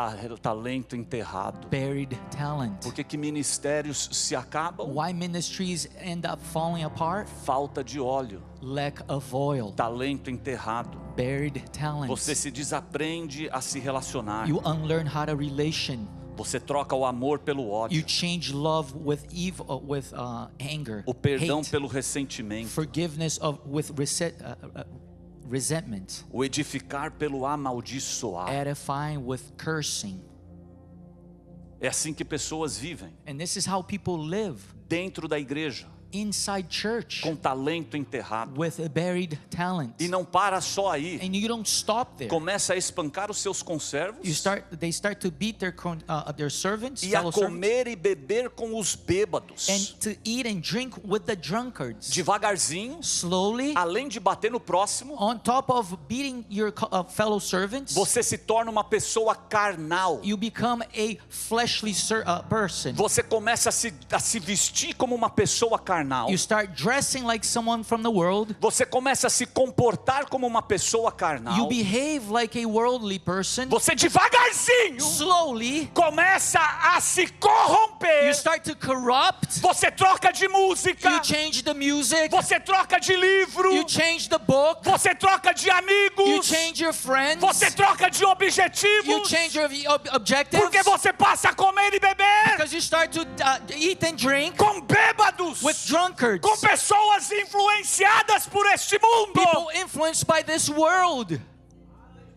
Talento enterrado. Buried talent. Por que ministérios se acabam? Why ministries end up falling apart? Falta de óleo. Lack of oil. Talento enterrado. Buried talent. Você se desaprende a se relacionar. You unlearn how to relation. Você troca o amor pelo You ódio. change love with evil, with anger, O perdão hate, pelo ressentimento. forgiveness with resentment, O edificar pelo amaldiçoar. edifying with cursing. É assim que pessoas vivem. And this is how people live Dentro da igreja. inside church Com talento enterrado. with a buried talent. E não para só aí. And you don't stop there. Começa a espancar os seus conservos. They start to beat their servants, E a fellow servants, comer e beber com os bêbados. and to eat and drink with the drunkards. Devagarzinho, Slowly, além de bater no próximo, on top of beating your fellow servants, você se torna uma pessoa carnal. you become a fleshly person. Você começa a se vestir como uma pessoa carnal. You start dressing like someone from the world. Você começa a se comportar como uma pessoa carnal. You behave like a worldly person. Você devagarzinho Slowly, começa a se corromper. you start to corrupt. Você troca de música. You change the music. Você troca de livro. You change the book. Você troca de You amigos. change your friends. Você troca de You objetivos. change your objectives. Porque você passa a comer e beber Because you start to eat and drink com bêbados, with drunkards. com pessoas influenciadas por este mundo. People influenced by this world.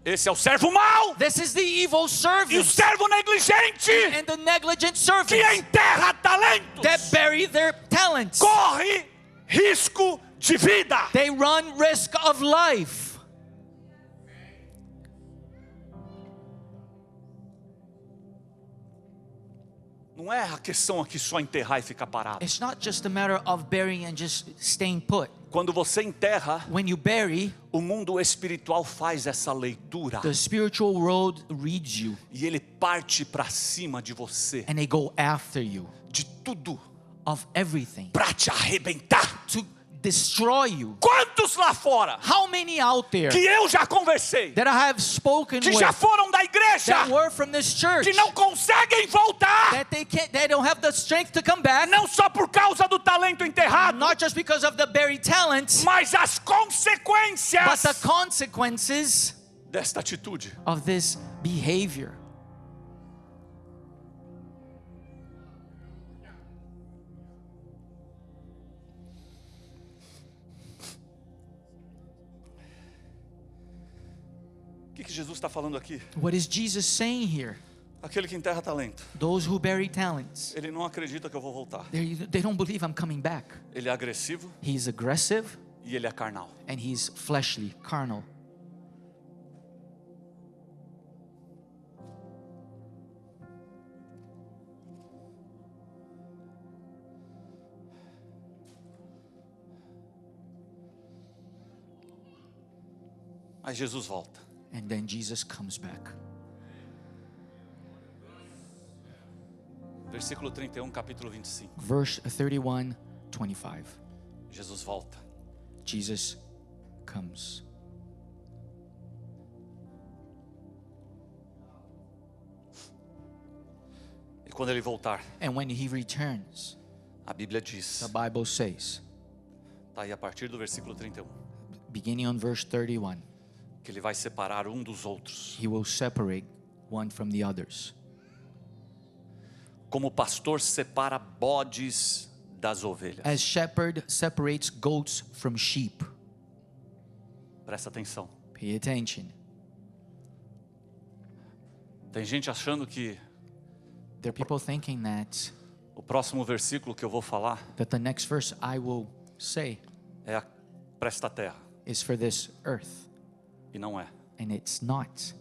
Esse é o servo mau This is the evil e o servant servo negligente and the negligent que servants enterra talentos. that bury their talents. Corre risco de vida. They run risk of life. Não é a questão aqui só enterrar e ficar parado. It's not just a matter of burying and just staying put. Quando você enterra, When you bury, o mundo espiritual faz essa leitura the spiritual world reads you e ele parte para cima de você, and they go after you de tudo, of everything para te arrebentar. to destroy you. Quantos lá fora How many out there que eu já conversei, that I have spoken que with já foram da igreja, that were from this church que não conseguem voltar, that they don't have the strength to come back, não só por causa do talento enterrado, not just because of the buried talents, mas as but consequências the consequences desta atitude. of this behavior. O que Jesus está falando aqui? What is Jesus saying here? Aquele que enterra talento, Those who bury talents, ele não acredita que eu vou voltar. they don't believe I'm coming back. Ele é agressivo He's aggressive e ele é carnal. and he's fleshly, carnal. Mas Jesus volta. And then Jesus comes back. Versículo 31, capítulo 25. Verse 31, 25. Jesus volta. Jesus comes. E quando ele voltar, And when he returns, a Bíblia diz, the Bible says, tá aí a partir do versículo 31, beginning on verse 31, que ele vai separar um dos outros. he will separate one from the others. Como o pastor separa bodes das ovelhas. As shepherd separates goats from sheep. Presta atenção. Pay attention. Tem gente achando que There are people thinking o próximo versículo que eu vou falar that the next verse I will say é para esta terra. is for this earth, E não é. and it's not.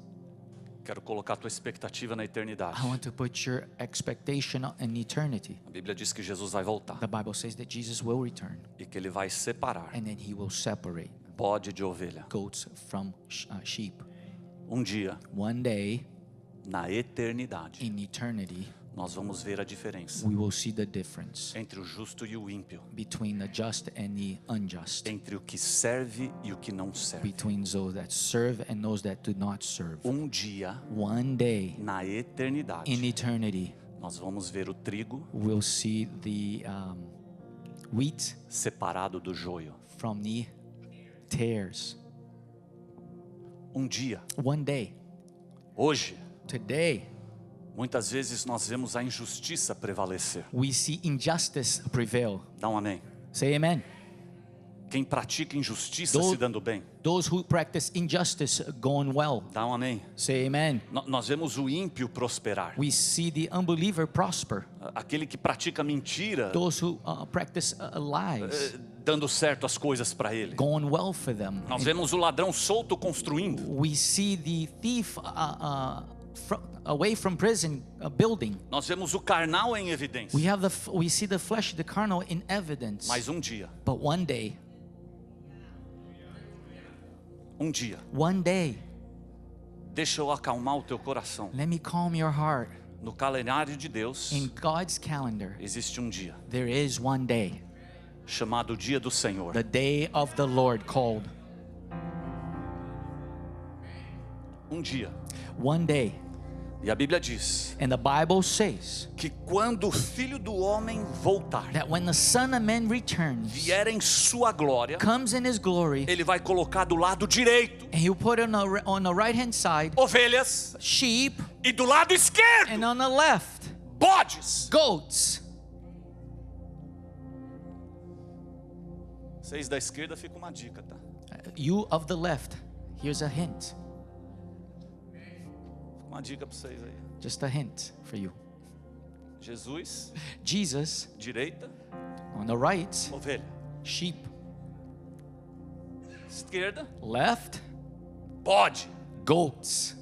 Quero colocar a tua expectativa na eternidade. I want to put your expectation in eternity. A Bíblia diz que Jesus vai voltar The Bible says that Jesus will return, e que ele vai separar and then he will separate bode de ovelha. goats from sheep. Um dia, One day, na eternidade, in eternity, nós vamos ver a diferença we will see the difference entre o justo e o ímpio, between the just and the unjust, entre o que serve e o que não serve. between those that serve and those that do not serve. Um dia, One day, na in eternidade, eternity, nós vamos ver o trigo we'll see the wheat separado do joio. from the tares. Um dia, One day, hoje, today, muitas vezes nós vemos a injustiça prevalecer. we see injustice prevail. Dá um amém. Say amen. Quem pratica injustiça Do- se dando bem. Those who practice injustice going well. Dá um amém. Say amen. Nós vemos o ímpio prosperar. We see the unbeliever prosper. Aquele que pratica mentira, Those who practice lies dando certo as coisas para ele. going well for them. Nós vemos o ladrão solto construindo. We see the thief away from prison building. Nós vemos o carnal em evidência. We see the flesh, the carnal in evidence. Mas um dia, But one day, deixa eu acalmar o teu coração. let me calm your heart. No calendário de Deus, In God's calendar, existe um dia there is one day, chamado Dia do Senhor. the day of the Lord called. Um dia. One day. E a Bíblia diz And the Bible says que quando o Filho do Homem voltar, that when the Son of Man returns, vier em sua glória, comes in his glory, ele vai colocar do lado direito and he'll put on the right hand side ovelhas sheep, e do lado esquerdo and on the left bodes. goats. Vocês da esquerda, fica uma dica, tá? You of the left, here's a hint. Uma dica para vocês aí. Just a hint for you. Jesus, Jesus, direita, on the right, ovelha. sheep. Esquerda, Left, bode. goats.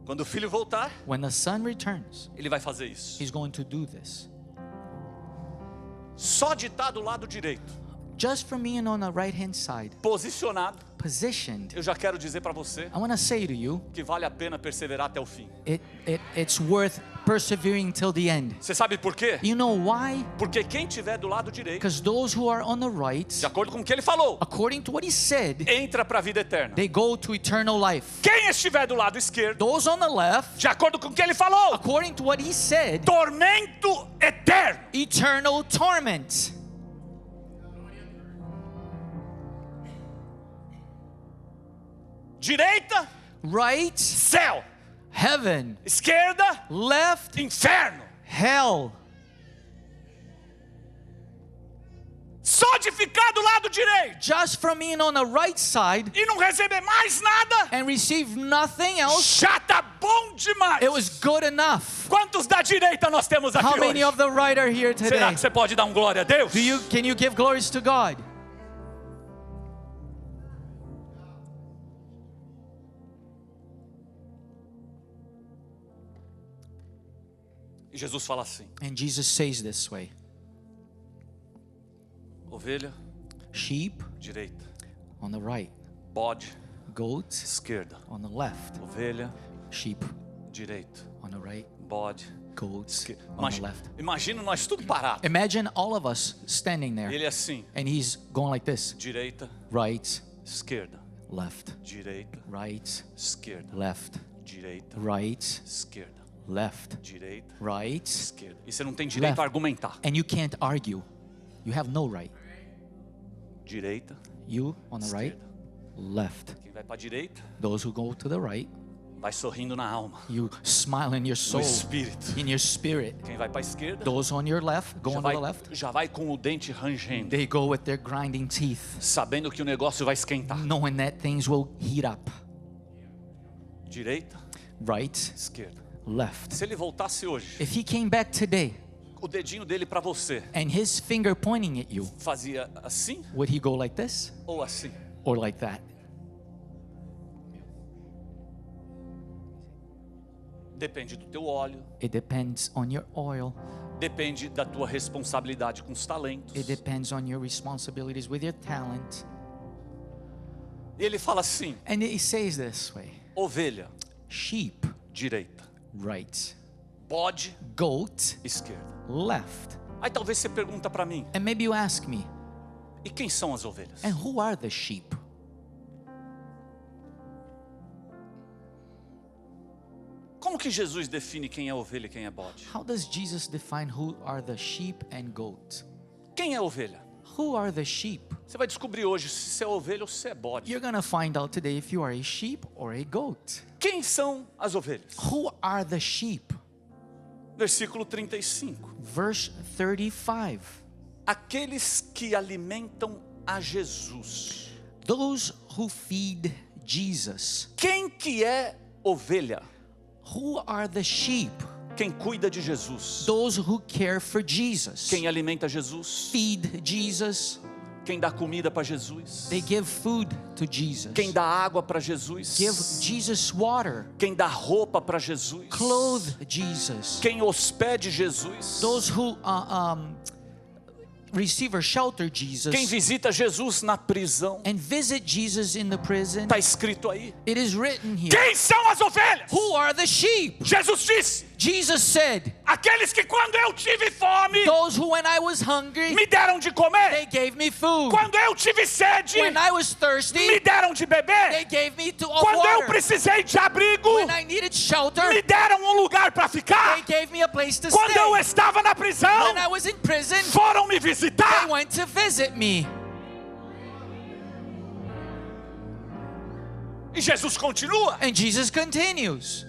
Quando o filho voltar, When the Son returns, ele vai fazer isso. he's going to do this. Só de estar do lado direito, Just for me and on the right hand side, posicionado, positioned, eu já quero dizer para você I want to say to you, que vale a pena perseverar até o fim. it's worth persevering till the end. Você sabe por quê? You know why? Porque quem tiver do lado direito, Because those who are on the right, de acordo com o que ele falou, according to what he said, entra para a vida eterna. they go to eternal life. Quem estiver do lado esquerdo, Those on the left, de acordo com o que ele falou, according to what he said, tormento eterno. eternal torment. Direita, Right, céu. heaven. Esquerda, Left, inferno. hell. Só de ficar do lado direito Just from being on the right side e não receber mais nada, and receive nothing else, já tá bom demais. it was good enough. Quantos da direita nós temos aqui How many hoje? of the right are here Será today? que você pode dar um glória a Deus? Can you give glories to God? E Jesus fala assim: And Jesus says this way: ovelha, sheep direita, on the right, bode, goats esquerda, on the left, ovelha, sheep direita, on the right, bode, goats esquerda. on the left. Imagina nós tudo parado. Imagine all of us standing there, Ele assim, and he's going like this: direita, right, esquerda, left, direita, right, esquerda, left, direita, right, esquerda, left, direita, right, esquerda. E você não tem direito Left. a argumentar. and you can't argue. You have no right. Direita, You on the right, esquerda. left. Quem vai para a direita, Those who go to the right, vai sorrindo na alma, You smile in your no soul, espírito. in your spirit. Quem vai para a esquerda Those on your left, já going to the left, já vai com o dente rangendo, they go with their grinding teeth, sabendo que o negócio vai esquentar. knowing that things will heat up. Direita, Right, esquerda. left. Se ele voltasse hoje, If he came back today o dedinho dele para você and his finger pointing at you, fazia assim would he go like this ou assim? or like that? Depende do teu óleo, It depends on your oil. depende da tua responsabilidade com os talentos. It depends on your responsibilities with your talent. E ele fala assim: And he says this way: ovelha, sheep, direita, right, bode, goat, esquerda. left. Aí talvez você pergunta para mim: And maybe you ask me, e quem são as ovelhas? and who are the sheep? Como que Jesus define quem é ovelha e quem é bode? How does Jesus define who are the sheep and goat? Quem é ovelha? Who are the sheep? Você vai descobrir hoje se você é ovelha ou se é bode. You're gonna find out today if you are a sheep or a goat. Quem são as ovelhas? Who are the sheep? Versículo 35. Verse 35. Aqueles que alimentam a Jesus. Those who feed Jesus. Quem que é ovelha? Who are the sheep? Quem cuida de Jesus. Those who care for Jesus. Quem alimenta Jesus. Feed Jesus. Quem dá comida para Jesus. They give food to Jesus. Quem dá água para Jesus. Give Jesus water. Quem dá roupa para Jesus. Clothe Jesus. Quem hospede Jesus. Those who receive or shelter Jesus. Quem visita Jesus na prisão. And visit Jesus in the prison. Está escrito aí. It is written here. Quem são as ovelhas? Who are the sheep? Jesus disse: Jesus said, aqueles que quando eu tive fome, those who when I was hungry, me deram de comer. they gave me food. Quando eu tive sede, When I was me thirsty, deram de they beber. gave me of Quando eu water. precisei de abrigo, When I needed shelter, me deram um lugar para they ficar. gave me a place to Quando eu stay. estava na prisão, When I was in prison, foram me they visitar. went to visit me. E Jesus continua. And Jesus continues.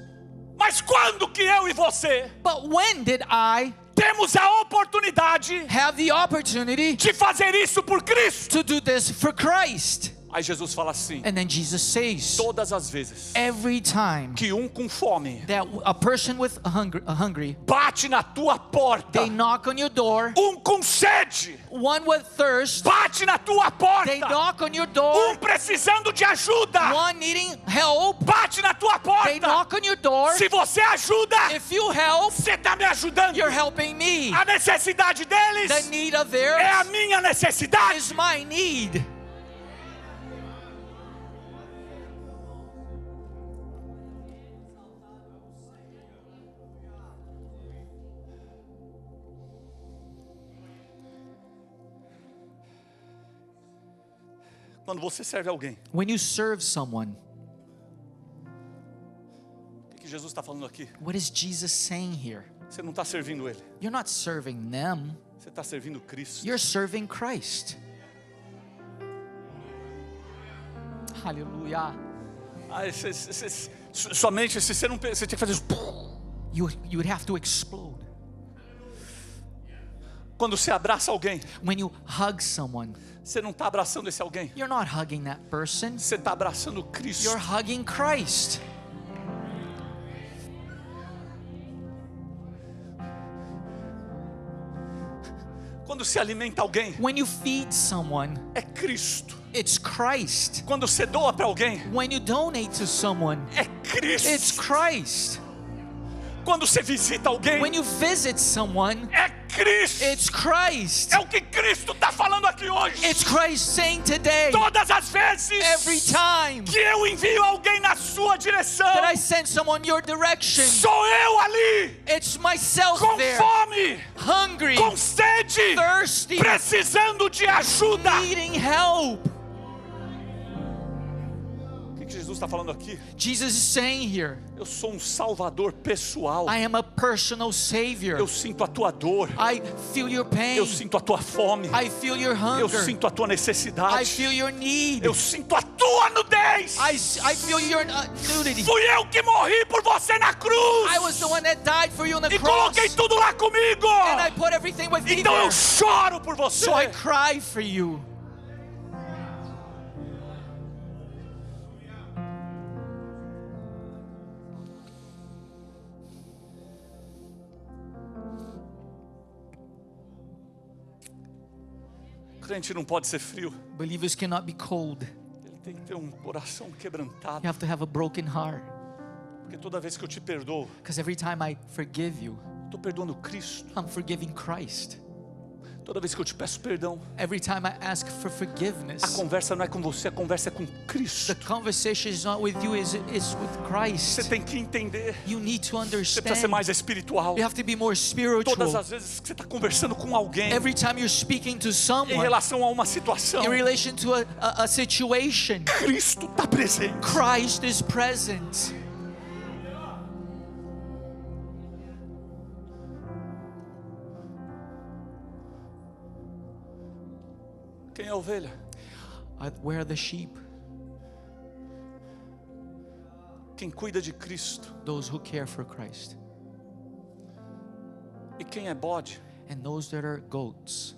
Mas quando que eu e você But when did I temos a oportunidade have the opportunity de fazer isso por Cristo? to do this for Christ? Aí Jesus fala assim: And then Jesus says, todas as vezes every time que com fome that a person with a hungry, bate na tua porta, they knock on your door. com sede One with thirst, bate na tua porta, they knock on your door. precisando de ajuda One needing help, bate na tua they porta. knock on your door. Se você ajuda, If you help, você está me ajudando. you're helping me. A necessidade The deles need of é a theirs minha necessidade. is my need. Quando você serve alguém, When you serve someone, o que Jesus está falando aqui? what is Jesus saying here? Você não está servindo Ele, You're not serving them, você está servindo Cristo. you're serving Christ. Hallelujah. Somente se você não, você tem que fazer isso. You would have to explode. Quando você abraça alguém, When you hug someone, você não está abraçando esse alguém, you're not hugging that person, você está abraçando Cristo. you're hugging Christ. Quando se alimenta alguém, When you feed someone, é Cristo. it's Christ. Quando você doa para alguém, When you donate to someone, é Cristo. it's Christ. Quando você visita alguém, When you visit someone, é Cristo. it's Christ. É o que Cristo está falando aqui hoje. It's Christ saying today, Todas as vezes every time que eu envio alguém na sua direção, that I send someone your direction, sou eu ali, it's myself com there, fome, hungry, com sede, thirsty, precisando de ajuda. needing help. O que Jesus Jesus está falando aqui? Jesus is saying here, Eu sou um salvador pessoal. I am a personal Savior. Eu sinto a tua dor. I feel your pain. Eu sinto a tua fome. I feel your hunger. Eu sinto a tua necessidade. I feel your need. Eu sinto a tua nudez. I feel your nudity. Fui eu que morri por você na cruz. I was the one that died for you on the E cross. coloquei tudo lá comigo. And I put everything with me Então there. eu choro por você. So I cry for you. O crente não pode ser frio. Believers cannot be cold. Ele tem que ter um coração quebrantado. You have to have a broken heart. Porque toda vez que eu te perdoo, Because every time I forgive you, estou perdoando Cristo. I'm forgiving Christ. Toda vez que eu te peço perdão, Every time I ask for a forgiveness, conversa não é com você, a conversa é com the Cristo. conversation is not with you, it's with Você Christ. tem que entender. You need to Você precisa ser understand. mais espiritual. You have to be more Todas spiritual. as vezes que você está conversando com alguém Every time you're speaking to em someone relação a uma situação, in relation to a situation, Cristo está presente. Christ is present. Quem é a ovelha? Where are the sheep? Quem cuida de Cristo. Those who care for Christ. E quem é bode? And those that are goats,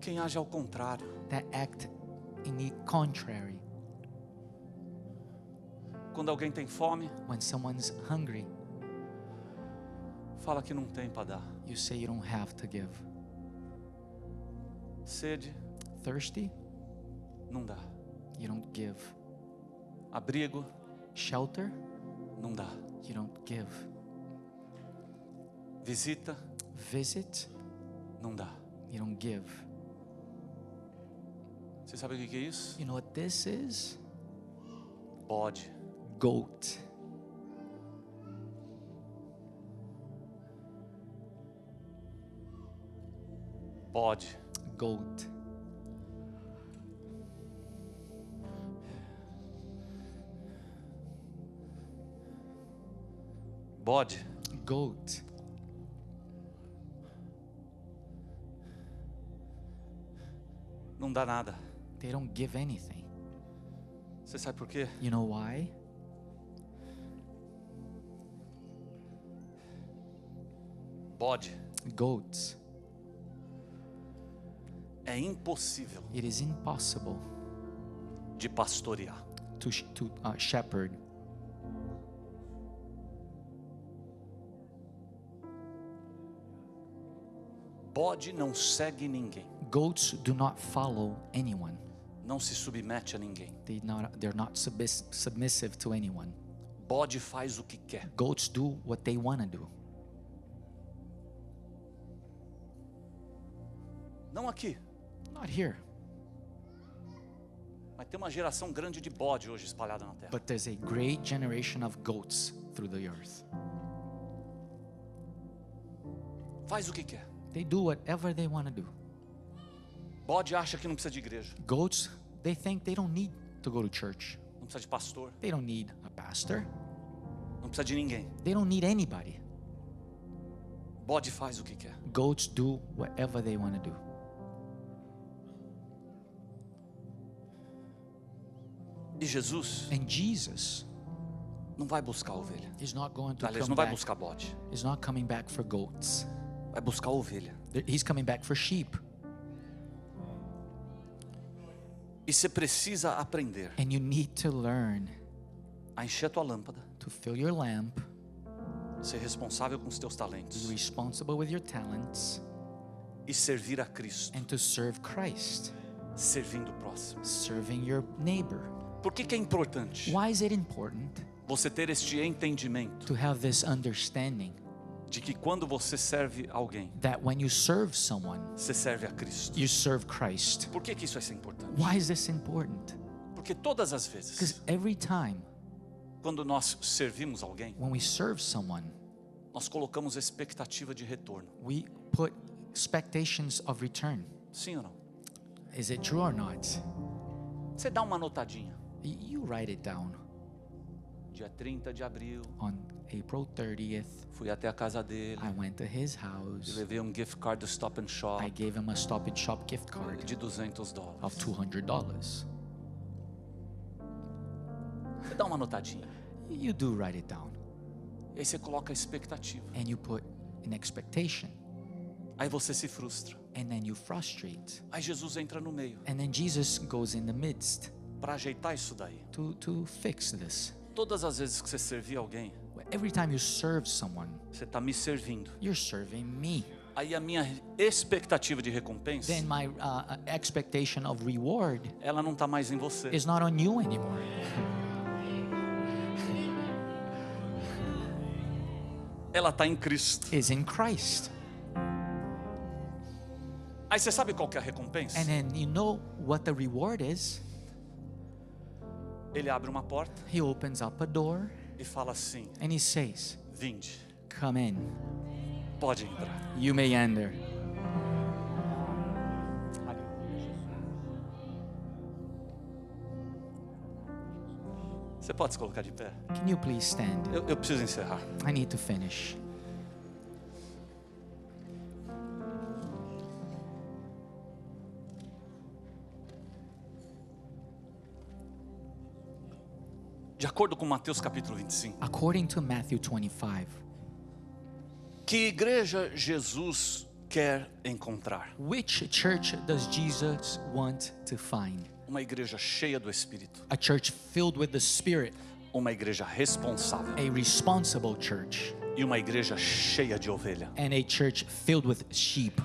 Quem age ao contrário. that act in the contrary. Quando alguém tem fome, When someone's hungry, fala que não tem para dar. you say you don't have to give. Sede, Thirsty, não dá. you don't give. Abrigo, Shelter, não dá. you don't give. Visita, Visit, não dá. you don't give. Você sabe o que é isso? You know what this is? Bode. Goat. Bode. Goat. Bode. Goat. Não dá nada. They don't give anything. Você sabe por quê? You know why? Bode. Goats. É impossível It is impossible de pastorear. to shepherd. Bode não segue ninguém. Goats do not follow anyone. Não se submete a ninguém. They're not submissive to anyone. Bode faz o que quer. Goats do what they want to do. Não aqui. Not here, Mas tem uma geração grande de bode hoje espalhada na terra. but there's a great generation of goats through the earth. Faz o que quer. They do whatever they want to do. Bode acha que não precisa de igreja. Goats, they think they don't need to go to church. Não precisa de pastor. They don't need a pastor. Não precisa de ninguém. They don't need anybody. Bode faz o que quer. Goats do whatever they want to do. E Jesus And Jesus não vai buscar a ovelha. is not going to Aliás, come não vai back. buscar bode. He's not coming back for goats. Vai buscar a ovelha. He's coming back for sheep. E você precisa aprender And you need to learn a encher a tua lâmpada, to fill your lamp, ser responsável com os teus be talentos responsible with your talents, e servir a Cristo, and to serve Christ, servindo o próximo. serving your neighbor. Por que é importante Why is it important você ter este entendimento to have this understanding de que quando você serve alguém, that when you serve someone, você serve a Cristo? you serve Christ? Por que isso vai ser importante? Why is this important? Porque todas as vezes, Because every time quando nós servimos alguém, when we serve someone, nós colocamos expectativa de retorno. we put expectations of return. Sim ou não? Is it true or not? Você dá uma notadinha. You write it down. Dia 30 de abril, On April 30th, fui até a casa dele, I went to his e house. levei um gift card do Stop and Shop I gave him a Stop and Shop gift card de $200. of $200. Você dá uma notadinha. You do write it down, E aí você coloca a expectativa. and you put an expectation, Aí você se frustra. and then you frustrate. Aí Jesus entra no meio And then Jesus goes in the midst para ajeitar isso daí. to fix this. Todas as vezes que você servir alguém, Every time you serve someone, você está me servindo. you're serving me. Aí a minha expectativa de recompensa, Then my expectation of reward ela não está mais em você. is not on you anymore. Ela está em Cristo. It's in Christ. Aí você sabe qual que é a recompensa? And then you know what the reward is. Ele abre uma porta He opens up a door e fala assim: and he says, vinde, come in, pode entrar. you may enter. Você pode se colocar de pé? Can you please stand? Eu preciso encerrar. I need to finish. De acordo com Mateus capítulo 25, According to Matthew 25, que igreja Jesus quer encontrar? which church does Jesus want to find? Uma igreja cheia do Espírito, A church filled with the Spirit, uma igreja responsável a responsible church, e uma igreja cheia de ovelha. and a church filled with sheep.